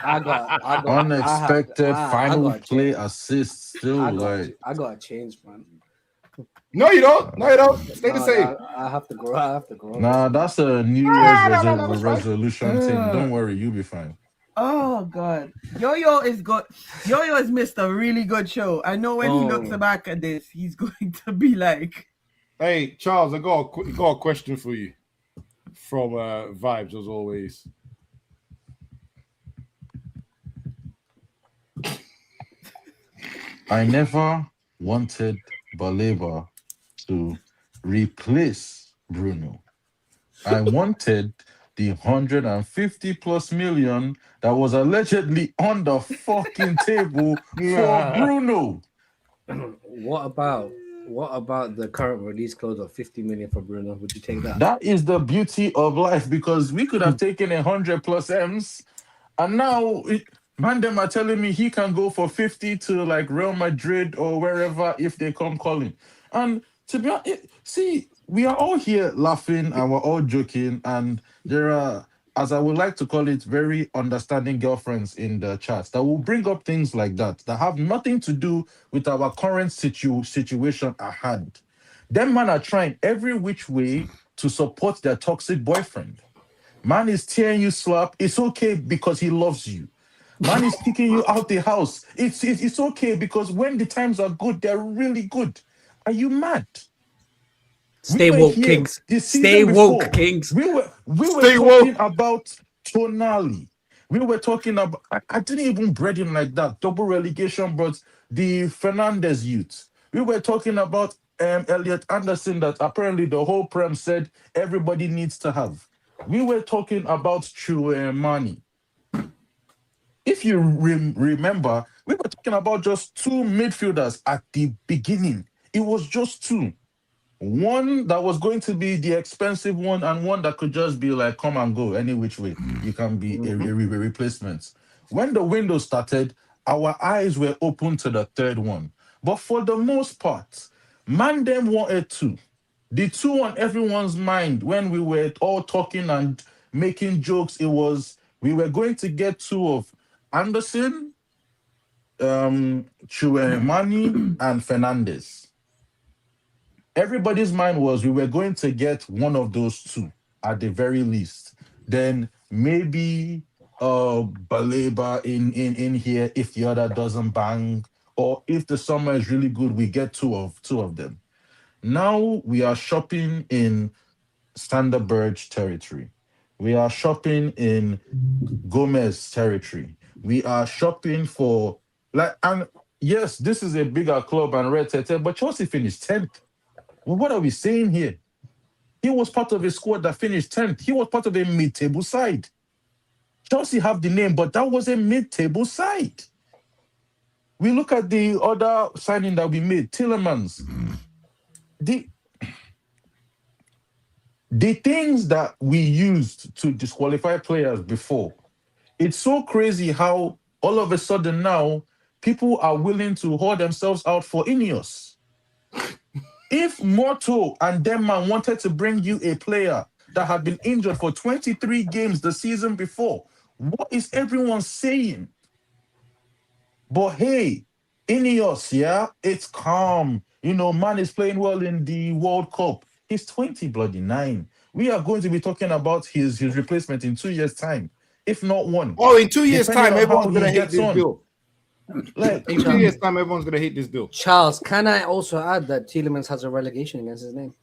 I got unexpected final play assist. Still, I got a change, man. No, you don't. Stay the same. I have to grow. Nah, that's a New Year's resolution thing. Don't worry, you'll be fine. Oh God, Yo-Yo is good. Yo-Yo has missed a really good show. I know when he looks back at this, he's going to be like, "Hey, Charles, I got a question for you from Vibes as always." I never wanted Baleba to replace Bruno. I wanted the 150 plus million that was allegedly on the fucking table for Bruno. What about the current release clause of 50 million for Bruno? Would you take that? That is the beauty of life, because we could have taken 100 plus M's, and now man, them are telling me he can go for 50 to like Real Madrid or wherever if they come calling. And to be honest, see, we are all here laughing and we're all joking, and there are, as I would like to call it, very understanding girlfriends in the chat that will bring up things like that have nothing to do with our current situation at hand. Them man are trying every which way to support their toxic boyfriend. Man is tearing you slap. It's okay because he loves you. Man is kicking you out the house. It's okay because when the times are good, they're really good. Are you mad? Stay woke, Kings. Stay woke, Kings. We were talking about Tonali. We were talking about. I didn't even bread him like that. Double relegation, but the Fernandez youth. We were talking about Elliot Anderson that apparently the whole Prem said everybody needs to have. We were talking about Chouamani. If you remember, we were talking about just two midfielders at the beginning. It was just two. One that was going to be the expensive one, and one that could just be like, come and go any which way. You can be a replacement. When the window started, our eyes were open to the third one. But for the most part, man them wanted two. The two on everyone's mind when we were all talking and making jokes, it was we were going to get two of Anderson, Chouamani, and Fernandez. Everybody's mind was we were going to get one of those two at the very least. Then maybe Baleba in here if the other doesn't bang, or if the summer is really good, we get two of them. Now we are shopping in Standard Burge territory. We are shopping in Gomez territory. We are shopping for and yes, this is a bigger club and red tete, but Chelsea finished 10th. Well, what are we saying here? He was part of a squad that finished 10th. He was part of a mid-table side. Chelsea have the name, but that was a mid-table side. We look at the other signing that we made, Tillemans. The things that we used to disqualify players before, it's so crazy how all of a sudden now people are willing to hold themselves out for Ineos. If Morto and Denman wanted to bring you a player that had been injured for 23 games the season before, what is everyone saying? But hey, Ineos, yeah, it's calm. You know, man is playing well in the World Cup. He's 29. We are going to be talking about his replacement in 2 years' time, if not one. Oh, in 2 years' time, Depending on everyone's how going to he hate gets this on. deal. Like, In 2 years' time, everyone's going to hate this deal. Charles, can I also add that Tielemans has a relegation against his name?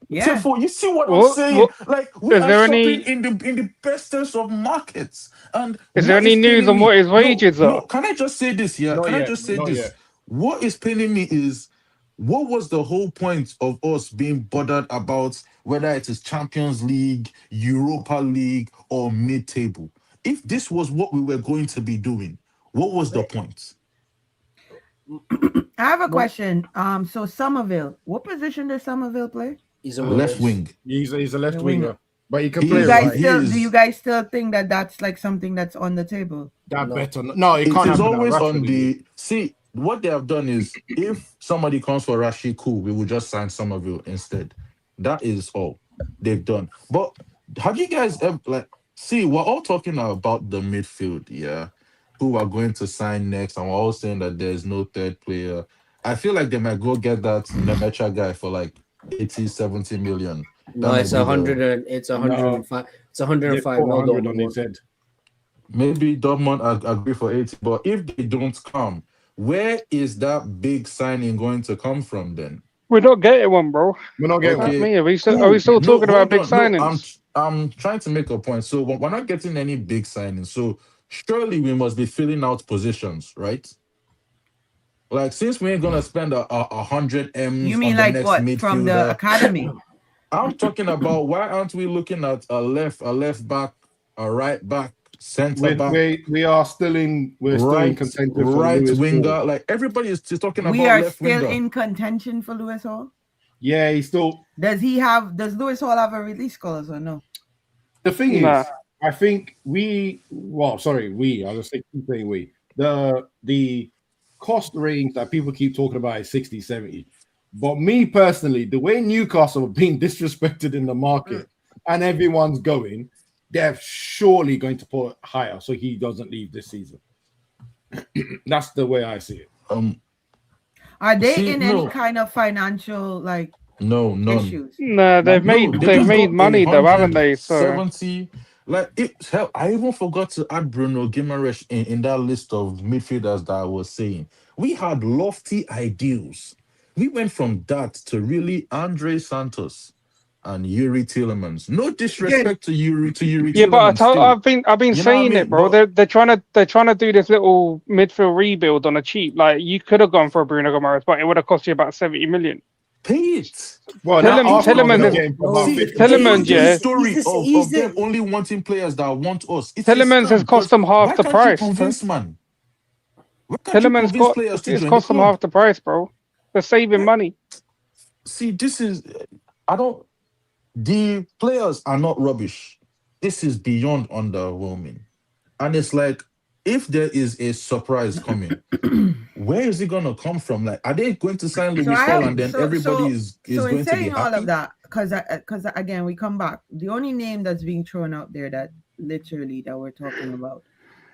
Yeah. So you see what I'm saying? Like, we is are there shopping any- in the bestest of markets. And Is there what any news paining on me- what his wages no, are? can I just say this here? Not Can I yet, just say not this? yet. What is paining me is, what was the whole point of us being bothered about whether it is Champions League, Europa League, or mid-table? If this was what we were going to be doing, what was the point? I have a question. So Somerville, what position does Somerville play? He's a Left wing. He's a left The winger, winger. but he can He play is- right. Do you guys still think that that's like something that's on the table? That better not. No, it It can't is happen. always Rashford on is the see. What they have done is, if somebody comes for Rashid, cool, we will just sign Somerville instead. That is all they've done. But have you guys ever see? We're all talking about the midfield, yeah, who are going to sign next, and we're all saying that there's no third player. I feel like they might go get that Nemecha guy for like 80, 70 million. No, That it's might be 100. It's 105. It's 105 Put mil. 100 on his head. Maybe Dortmund agree for 80, but if they don't come, where is that big signing going to come from then? We're not getting one, bro. We're not getting Fuck one. me. Are we still No, talking about hold big on. No, signings? I'm trying to make a point. So we're not getting any big signings. So surely we must be filling out positions, right? Like, since we ain't gonna spend 100 M's You mean on the like next what midfielder, from the academy? I'm talking about why aren't we looking at a left back, a right back, center back, We're still in contention for right Lewis winger? Hall. Like everybody is just talking We about are left still winger. in contention for Lewis Hall. Yeah, he's still. Does Lewis Hall have a release clause or no? The thing Nah. is, I think I was saying we. The cost range that people keep talking about is 60, 70. But me personally, the way Newcastle are being disrespected in the market and everyone's going, they're surely going to put higher so he doesn't leave this season. That's the way I see it. Are they in any kind of financial none. issues? No, they've made money though, haven't they? So 70. Hell, I even forgot to add Bruno Guimaraes in that list of midfielders that I was saying. We had lofty ideals. We went from that to really Andre Santos and Yuri Tielemans. No disrespect to Yuri yeah, but Tielemans. I've been saying it, bro. They're trying to do this little midfield rebuild on a cheap. Like you could have gone for a Bruno Guimaraes, but it would have cost you about 70 million. Pay it. Well, Tielemans, yeah. Story of them only wanting players that want us. Tielemans has cost them half the price. Man. Tielemans cost them half the price, bro. They're saving money. See, the players are not rubbish. This is beyond underwhelming. And it's like, if there is a surprise coming, where is it going to come from? Like, are they going to sign Lewis Hall and then everybody is going to be happy? All of that, because again, we come back. The only name that's being thrown out there that we're talking about,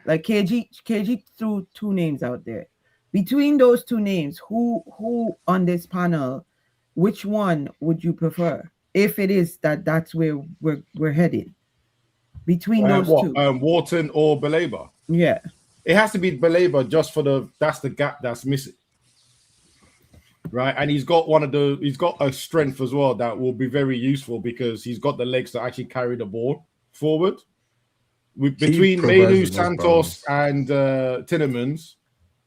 like KG threw two names out there. Between those two names, who on this panel, which one would you prefer? If it is that's where we're headed, between those two, Wharton or Baleba? Yeah, it has to be Baleba just for that's the gap that's missing, right? And he's got a strength as well that will be very useful because he's got the legs to actually carry the ball forward. Between Menu, Santos, and Tielemans,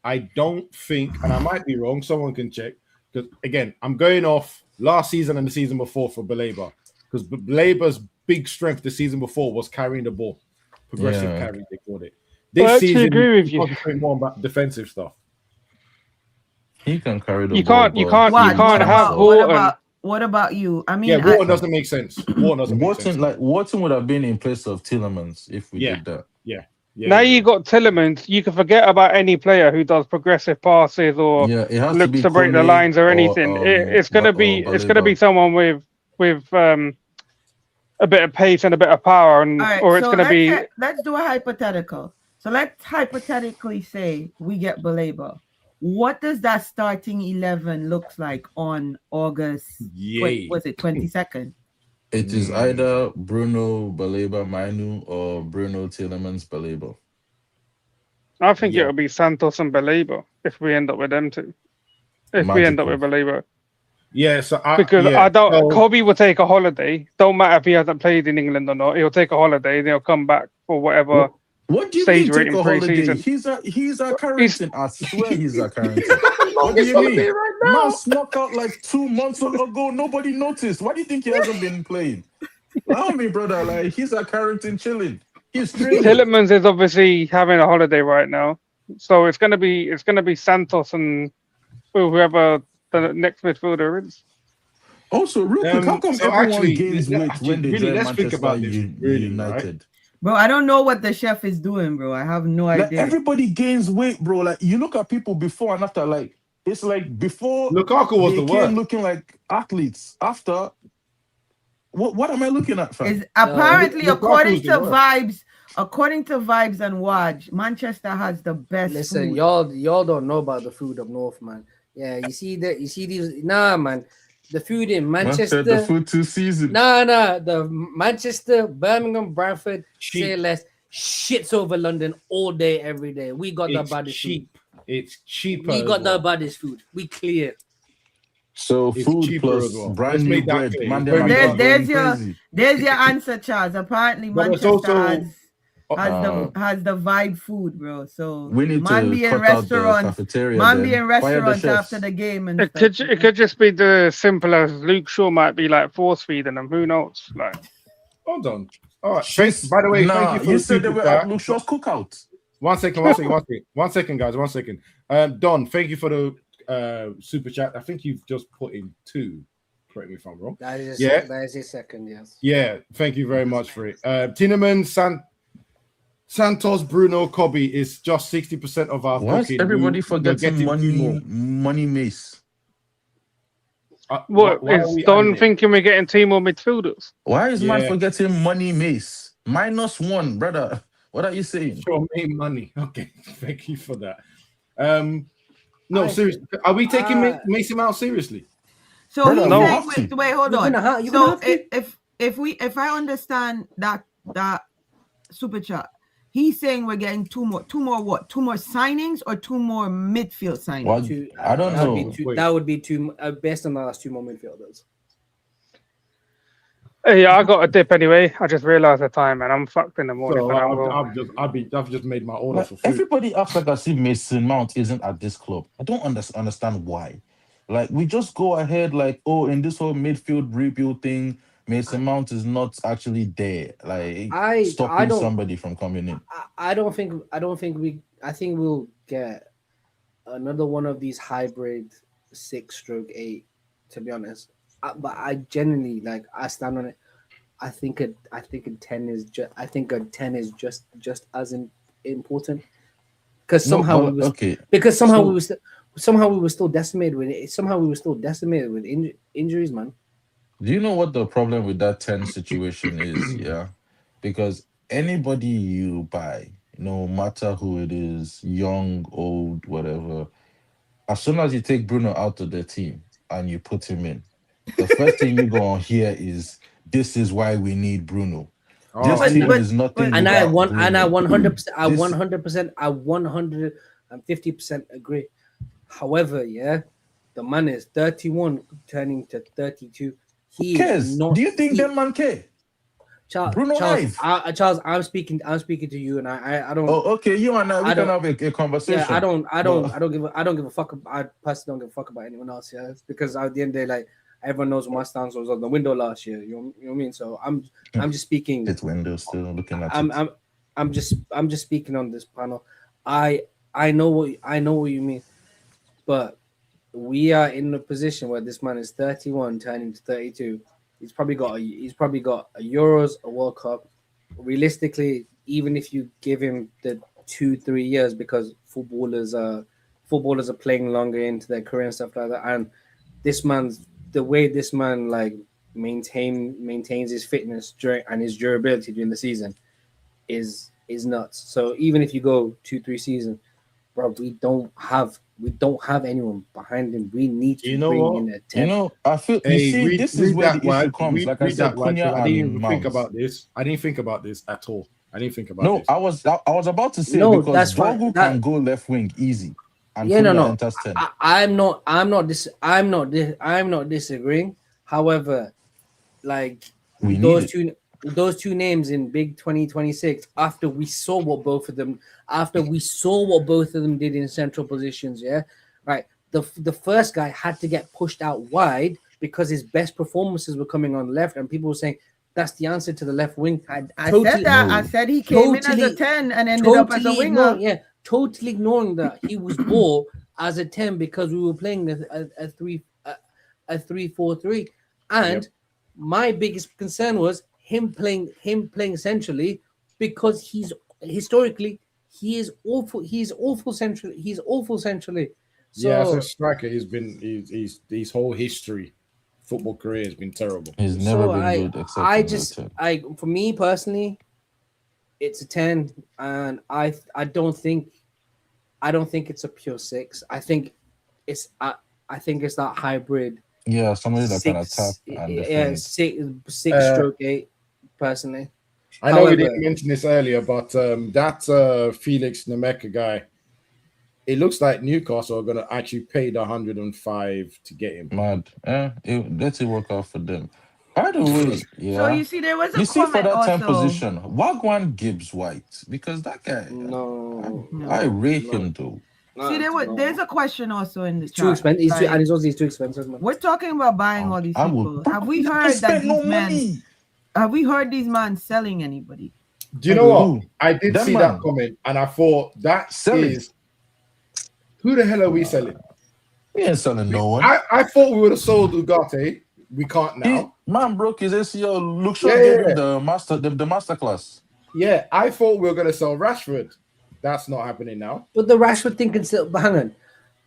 I don't think, and I might be wrong, someone can check, because again, I'm going off last season and the season before for Baleba, because Baleba's big strength the season before was carrying the ball, progressive carry, they called it. This season, agree with you. More about defensive stuff. He can carry the ball. You can't have Wharton. What about you? I mean, Wharton doesn't make sense. Wharton would have been in place of Tielemans if we did that. Yeah. Now you got Tielemans, you can forget about any player who does progressive passes or looks to break the lines or anything. It's gonna be someone with a bit of pace and a bit of power, or it's gonna be. Let's do a hypothetical. So let's hypothetically say we get Baleba. What does that starting 11 looks like on August? Was it 22nd? It is either Bruno Baleba Mainu or Bruno Tielemans Baleba. I think it'll be Santos and Baleba if we end up with them two. We end up with Baleba. Yeah, so Kobe will take a holiday. Don't matter if he hasn't played in England or not. He'll take a holiday. Then he'll come back for whatever. What do you mean take a holiday? He's a Carrington. I swear he's a Carrington. What do you mean? Right Man snuck out like 2 months ago. Nobody noticed. Why do you think he hasn't been playing? Allow me, brother. Like he's a Carrington chilling. He's Tielemans is obviously having a holiday right now, so it's gonna be Santos and whoever the next midfielder is. Also, real quick, how come everyone gains weight when they join Manchester United? Right? Bro, I don't know what the chef is doing, bro. I have no idea. Everybody gains weight, bro. Like you look at people before and after, like it's like before Lukaku was the worst, looking like athletes. After, what am I looking at? Fam? Apparently, according to vibes and Waj, Manchester has the best. Listen, food. y'all don't know about the food up north, man. Yeah, you see these. Nah, man. The food in Manchester. The food too seasoned. Nah. The Manchester, Birmingham, Bradford, say less, shits over London all day, every day. We got the baddest food. It's cheaper. We got the baddest food. We clear. So it's food plus brand new bread. There's your answer, Charles. Apparently, Manchester has has the vibe food, bro. So We need man to be in cut out the restaurants, cafeteria. man then. be in Fire the restaurants chefs. after the game and It stuff. could just be the simple as Luke Shaw might be like force feeding them. Who knows? Like, Hold on. All right. She's- By the way, nah, thank you for you the said they super were at chat. Luke Shaw's cookout. One second, guys. 1 second. Don, thank you for the super chat. I think you've just put in 2. Correct me if I'm wrong. That is Yeah. a second, yes. Yeah, thank you very much for it. Tineman, Santos, Bruno, Kobe is just 60% of our Why is booking. everybody We're forgetting getting 2 more. money mace? what why are is we Don adding it? thinking we're getting 2 more midfielders? Why is man Yeah. forgetting money mace? -1, brother. What are you saying? Sure, make money. Okay, thank you for that. No, seriously, are we taking Mason Mount seriously? So Brother, he's no. saying, wait, hold You're on. gonna have- you're So gonna have to. if I understand that super chat, he's saying we're getting 2 more what? 2 more signings or 2 more midfield signings? Well, Two, I don't that know. Would be two, Wait. that would be 2 best on the last 2 more midfielders. Yeah, I got a dip anyway. I just realized the time and I'm fucked in the morning. So but I will. I've just made my order Like, for food. everybody acts like I see Mason Mount isn't at this club. I don't understand why. Like, we just go ahead like, oh, in this whole midfield rebuild thing, Mason Mount is not actually there. Like, stopping somebody from coming in. I think we'll get another one of these hybrid 6/8. To be honest, but I genuinely I stand on it. I think a 10 is just. I think a 10 is just as important because somehow we were still decimated with it. Somehow we were still decimated with injuries, man. Do you know what the problem with that 10 situation is? Yeah, because anybody you buy, no matter who it is, young, old, whatever, as soon as you take Bruno out of the team and you put him in, the first thing you're gonna hear is, "This is why we need Bruno." This team is nothing. And I without Bruno. 150% agree. However, yeah, the man is 31, turning to 32. Who cares? Do you think that man care? Bruno Charles, I'm speaking to you, and I don't. Oh, okay. You and I can have a conversation. Yeah, I don't give a fuck. I personally don't give a fuck about anyone else. Yeah, because at the end of the day, like, everyone knows what my stance was on the window last year. You know what I mean? So I'm just speaking. It's window still looking at. I'm just speaking on this panel. I know what you mean, but we are in a position where this man is 31, turning to 32. He's probably got a Euros, a World Cup. Realistically, even if you give him the 2-3 years, because footballers are playing longer into their career and stuff like that, and the way this man like maintains his fitness and his durability during the season is nuts. So even if you go 2-3 seasons, bro, we don't have anyone behind him. We need to bring in a 10. I feel this is where the issue comes. Like I said, Cunha I didn't even and think Mount. about this. I didn't think about this at all. I didn't think about this. I was about to say No, because that's fine. Dogu can go left wing easy. And Yeah, Cunha no. enters 10. I'm not disagreeing. However, like We those need those two names in Big 2026, after we saw what both of them did in central positions, yeah, right. The first guy had to get pushed out wide because his best performances were coming on left, and people were saying that's the answer to the left wing. I said that. I said he came in as a 10 and ended up as a winger. Totally ignoring that he was bought as a 10 because we were playing a 3-4-3, and my biggest concern was him playing centrally because he is awful centrally. So, as a striker, his whole history, football career has been terrible. He's never been good. Except for me personally, it's a 10, and I don't think it's a pure 6. I think it's that hybrid. Yeah, somebody that can attack and defend. 6/8 personally. I know we didn't mention this earlier, but that Felix Nemeka guy, it looks like Newcastle are going to actually pay the 105 to get him. Mad. Let it work out for them. By the way, yeah. So you see, there was a You see, for comment that 10 also. position, Wagwan Gibbs White, because that guy, No, I rate him though. See, there's a question also in the It's too chat. expensive. Like, and it's also too expensive, man. we're talking about buying all these I would- people. Have we I heard that spent no these men? money. Have we heard these men selling anybody? Do you know what? Who? I did Them see man. that comment, and I thought that Selling. is who the hell are we selling? We ain't selling no one. I thought we would have sold Ugarte. We can't now. Man broke his ACL. Look, Shaw Yeah, gave yeah. him the master class. Yeah, I thought we were going to sell Rashford. That's not happening now. But the Rashford thing can still. But hang on,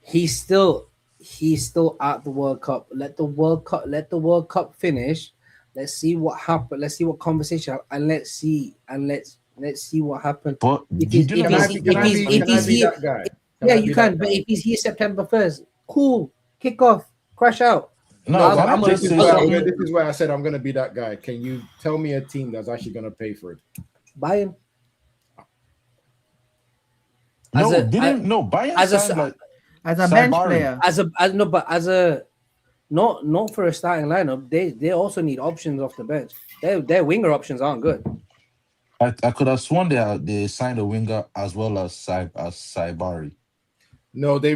he's still at the World Cup. Let the World Cup finish. Let's see what happened. Let's see what conversation happened, and let's see what happened. But If you he's- didn't if know- he's- Can if I he's- be if he's here- that guy? yeah, I you be can. that But guy? if he's here September 1st, cool, kick off, crash out. No, I'm- can I I'm just This say is, where something? this is where I said I'm going to be that guy. Can you tell me a team that's actually going to pay for it? Buy him. No, As a- Bayern as a- signed like As a bench Sabari. player, not for a starting lineup. They also need options off the bench. Their winger options aren't good. I could have sworn they signed a winger as well as Saibari. No, they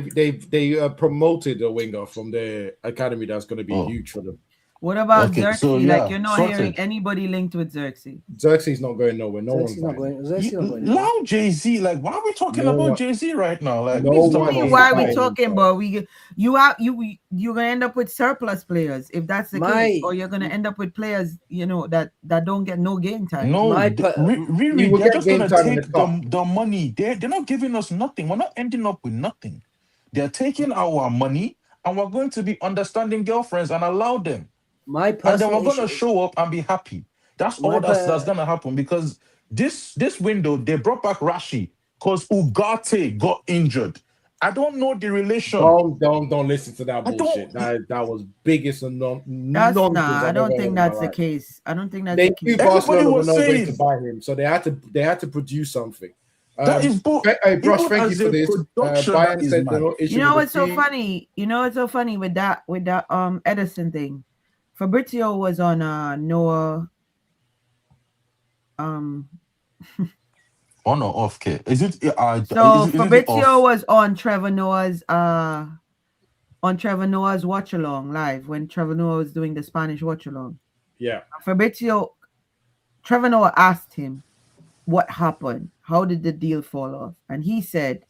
promoted a winger from the academy that's going to be huge for them. what about Okay, Xerxes? so, yeah, like, you're not sorted. hearing anybody linked with Xerxes. Xerxes not going nowhere. No Xerxes one's not buying. going. Xerxes not going. Allow Jay-Z. Like, why are we talking No about one- Jay-Z right now? Like, No we need to talk one about is Why buying we him, talking bro. about you're gonna end up with surplus players if that's the case, or you're gonna end up with players that don't get no game time. No, My they- per- really, You will they're get just game gonna time in take the cup. the money. They're not giving us nothing. We're not ending up with nothing. They're taking our money, and we're going to be understanding girlfriends and allow them. My And then personal we're gonna issue- show up and be happy. That's My all that's per- gonna happen, because this window they brought back Rashi because Ugarte got injured. I don't know the relation. Don't listen to that I don't- bullshit. That was biggest and That's nonsense. I I've don't ever think heard in that's my the life. case. I don't think that's They the knew case. Barcelona were was not going saying- to buy him, so they had to produce something. That is bull. Hey, Brush, Even thank you as for a this. production, Bayern that is said mad. they're not issuing You know the what's so fee. funny? You know what's so funny with that Edison thing? Fabrizio was on Noah. On or off, K? Is it? So is it Fabrizio off? was on Trevor Noah's watch along live when Trevor Noah was doing the Spanish watch along. Yeah. Trevor Noah asked him what happened, how did the deal fall off, and he said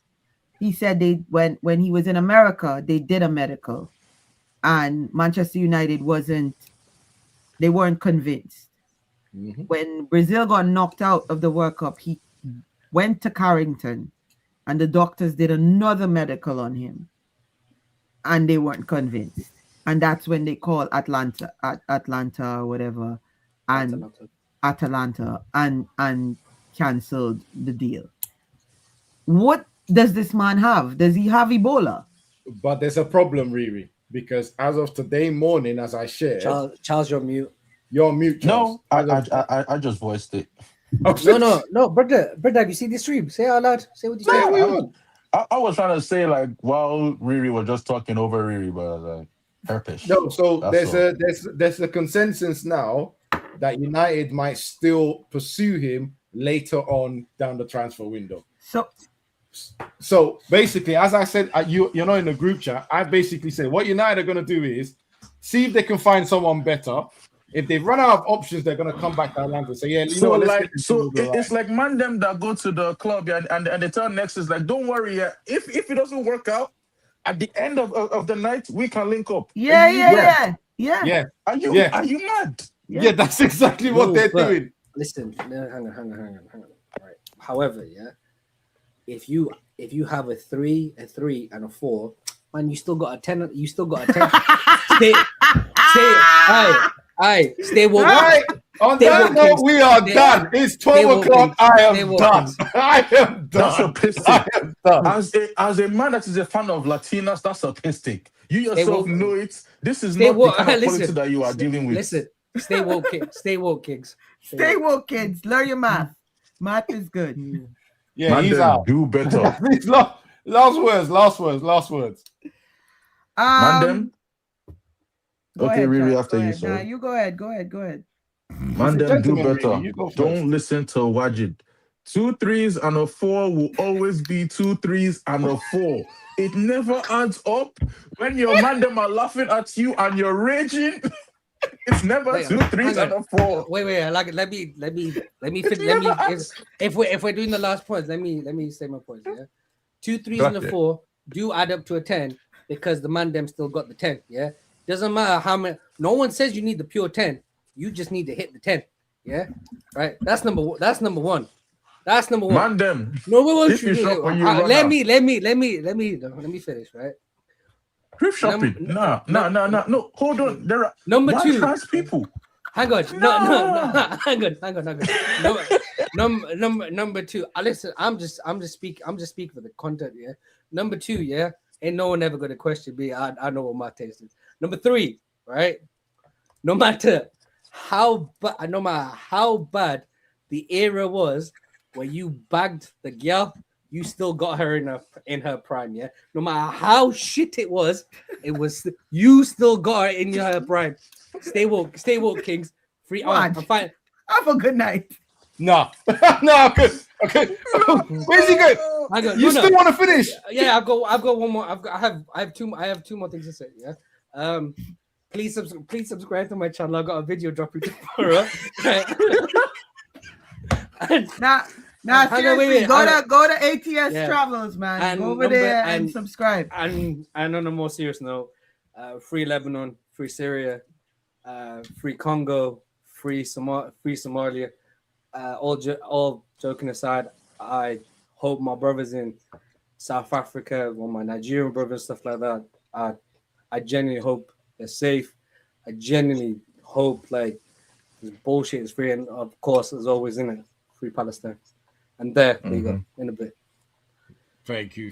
they when he was in America they did a medical, and Manchester United weren't convinced. Mhm. When Brazil got knocked out of the World Cup, he went to Carrington and the doctors did another medical on him and they weren't convinced. And that's when they called Atlanta or whatever and Atalanta and canceled the deal. What does this man have? Does he have Ebola? But there's a problem, Riri, because as of today morning, as I shared, Charles, you're mute. you're on mute. Charles. No, I just voiced it. No, brother, have you seen the stream? Say it out loud. Say what you say. I was trying to say, like, while Riri was just talking over Riri, but I was like, herpish. No, so That's there's a consensus now that United might still pursue him later on down the transfer window. So basically, as I said, you're not in the group chat. I basically said what United are going to do is see if they can find someone better. If they run out of options, they're going to come back to Atlanta and say, "Yeah, you know what? Let's get this over the it's like man them that go to the club, yeah, and they tell next is like, don't worry, yeah. If it doesn't work out at the end of the night, we can link up. Yeah. Are you mad? Yeah, that's exactly what they're doing. Listen, no, hang on. Right. However, yeah, if you have a 3, and a 4, man, you still got a 10. You still got a 10. Stay woke. Right. On that note, we are done. It's 12 o'clock. I am done. I am done. That's a pistic. I am done. As a man that is a fan of Latinas, that's a pistic. You yourself know it. This is Stay not woke. the kind of Listen, quality that you are dealing with. Listen, stay woke, kids. Stay woke, kids. Stay woke, kids. Learn your math. Math is good. Yeah, Man, he's them out. do better. Last words. Man, them. Go Okay, ahead, Riri, Charles. after Go you, ahead. Nah, sorry. you go ahead. Go ahead. Go ahead. Man, It's a them do gentleman, better. really. You go first. Don't listen to Wajid. 2 3s and a 4 will always be 2 3s and a 4. It never adds up. When your man them are laughing at you and you're raging, it's never Wait, 2 3s hang and a 4. Wait. Like, let me It let me. never adds. If we're doing the last points, let me say my points. Yeah, 2 3s and a Okay. 4 do add up to a 10 because the man them still got the 10. Yeah, doesn't matter how many. No one says you need the pure 10. You just need to hit the 10. Yeah, right. That's number one. That's number one. Man, them. No, wait. Keep your shop when you run Let out. me finish. Right. Thrift shopping. Nah. No, hold on. There are Number white two. trans people. Hang on. No. Hang on. Number two. Listen, I'm just speaking for the content. Yeah. Number two. Yeah. Ain't no one ever gonna question me. I know what my taste is. Number three. Right. No matter how bad the era was where you bagged the girl, you still got her in her prime, yeah. No matter how shit it was you still got her in her prime. Stay woke, kings. Free. I'm fine. Have a good night. No, good. Okay. Where's he going? You still want to finish? Yeah, I've got one more. I have two more things to say. Yeah. Please subscribe to my channel. I got a video dropping tomorrow. Now, seriously, go to ATS Travels, man. And go over there and subscribe. And on a more serious note, free Lebanon, free Syria, free Congo, free Somalia. All joking aside, I hope my brothers in South Africa, or my Nigerian brothers, stuff like that. I genuinely hope they're safe. I genuinely hope like this bullshit is free, and of course, as always, in it, free Palestine. And there you go, in a bit. Thank you.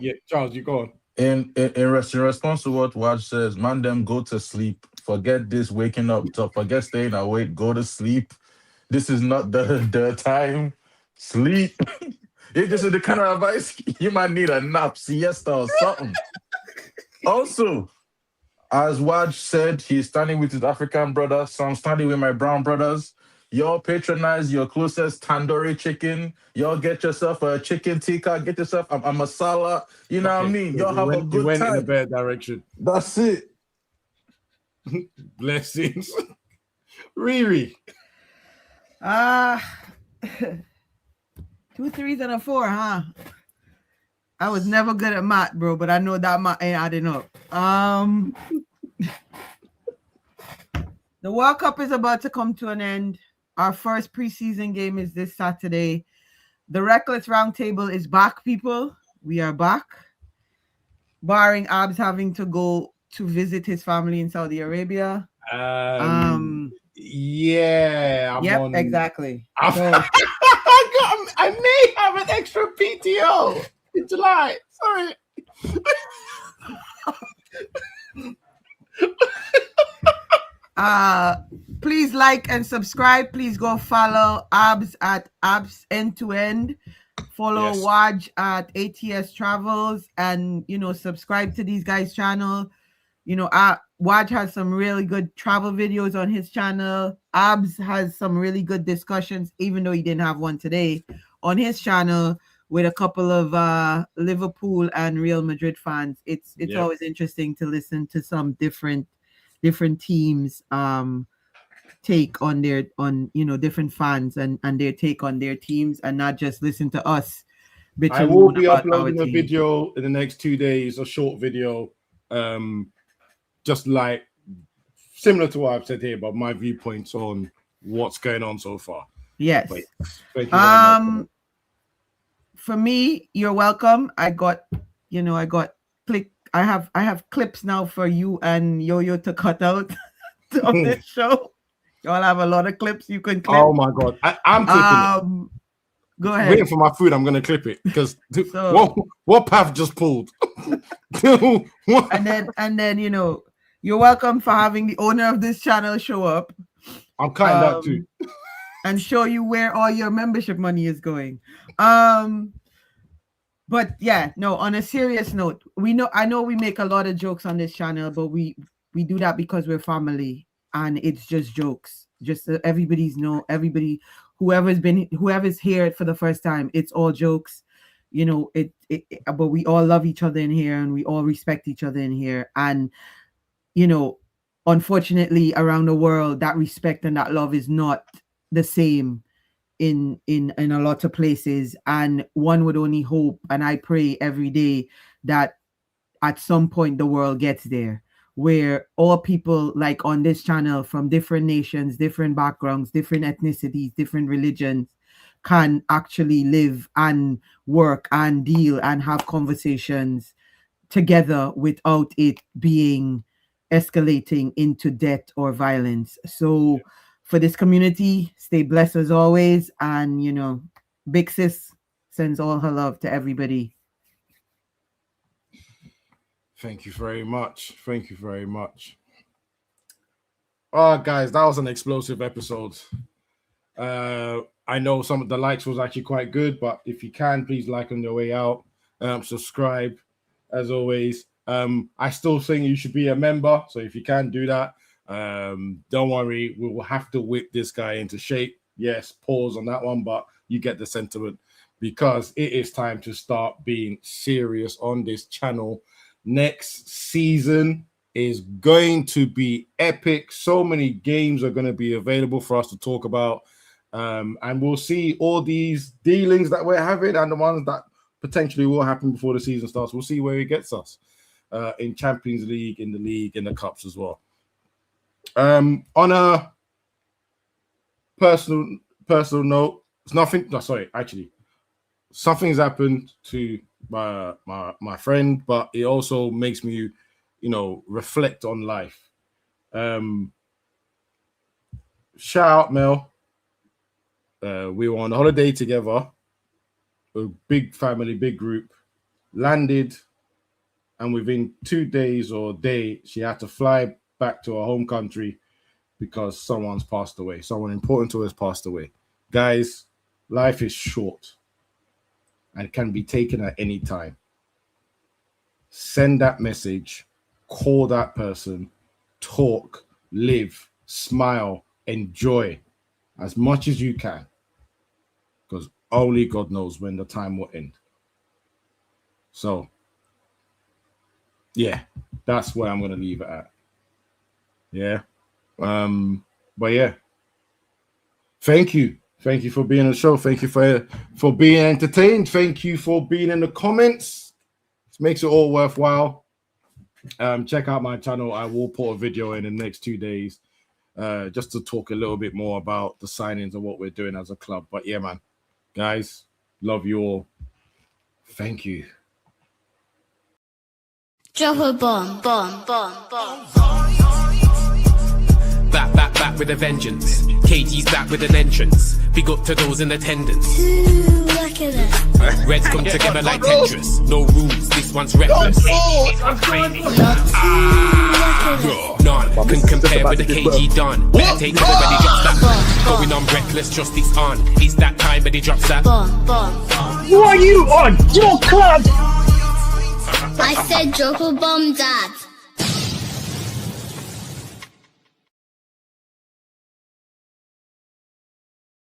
Yeah, Charles, you go on. In response to what Waj says, man, them go to sleep. Forget this waking up. Forget staying awake. Go to sleep. This is not the time. Sleep. If this is the kind of advice, you might need a nap, siesta, or something. Also, as Waj said, he's standing with his African brother, so I'm standing with my brown brothers. Y'all patronize your closest tandoori chicken. Y'all get yourself a chicken tikka. Get yourself a masala. You know what I mean? Y'all have a good went time. in a bad direction. That's it. Blessings. Riri. 2 3s and a 4, huh? I was never good at math, bro, but I know that math ain't adding up. The World Cup is about to come to an end. Our first preseason game is this Saturday. The Reckless Roundtable is back, people. We are back. Barring Abs having to go to visit his family in Saudi Arabia. Yeah. Exactly. I may have an extra PTO in July. Sorry. Please like and subscribe. Please go follow Abs at Abs End to End. Follow Waj at ATS Travels, and subscribe to these guys' channel. Waj has some really good travel videos on his channel. Abs has some really good discussions, even though he didn't have one today, on his channel with a couple of Liverpool and Real Madrid fans. It's always interesting to listen to some different teams take on different fans and their take on their teams, and not just listen to us. I will be uploading a video in the next 2 days, a short video, just like similar to what I've said here, but my viewpoints on what's going on so far. Yes. Thank you very much. For me, you're welcome. I have clips now for you and Yo-Yo to cut out on this show. Y'all have a lot of clips you can clip. Oh my god, I'm clipping it. Go ahead. Waiting for my food, I'm gonna clip it because what Pav just pulled. and then you're welcome for having the owner of this channel show up. I'm cutting that too. And show you where all your membership money is going. But yeah, no, on a serious note, I know we make a lot of jokes on this channel, but we do that because we're family and it's just jokes. Just so everybody, whoever's here for the first time, it's all jokes. You know, but we all love each other in here and we all respect each other in here. And, you know, unfortunately around the world, that respect and that love is not the same in a lot of places, and one would only hope, and I pray every day, that at some point the world gets there where all people like on this channel from different nations, different backgrounds, different ethnicities, different religions can actually live and work and deal and have conversations together without it being escalating into death or violence. So for this community, stay blessed as always. And, you know, Big Sis sends all her love to everybody. Thank you very much. Thank you very much. All right, guys, that was an explosive episode. I know some of the likes was actually quite good, but if you can, please like on your way out. Subscribe, as always. I still think you should be a member, so if you can do that, don't worry, we will have to whip this guy into shape. Yes, pause on that one, but you get the sentiment, because it is time to start being serious on this channel. Next season is going to be epic. So many games are going to be available for us to talk about, and we'll see all these dealings that we're having and the ones that potentially will happen before the season starts. We'll see where it gets us in Champions League, in the league, in the cups as well. On a personal note, it's nothing. No, sorry, actually, something's happened to my friend, but it also makes me, you know, reflect on life. Shout out, Mel. We were on holiday together, a big family, big group, landed, and within 2 days or a day, she had to fly back to her home country because someone's passed away. Someone important to her has passed away. Guys, life is short and can be taken at any time. Send that message, call that person, talk, live, smile, enjoy as much as you can, because only God knows when the time will end. So, yeah, that's where I'm going to leave it at. Yeah. But yeah, thank you for being on the show. Thank you for being entertained. Thank you for being in the comments. It makes it all worthwhile. Check out my channel. I will put a video in the next 2 days, just to talk a little bit more about the signings and what we're doing as a club. But yeah, man, guys, love you all. Thank you. Drop a bomb. Back with a vengeance. KG's back with an entrance. Big up to those in attendance. Look at that. Reds come together like Tetris. No rules, this one's reckless. None can compare with the KG done. Better take it when he drops that. Going on reckless, just it's on. It's that time when he drops that. Who are you on? Your club! I said drop a bomb, Dad.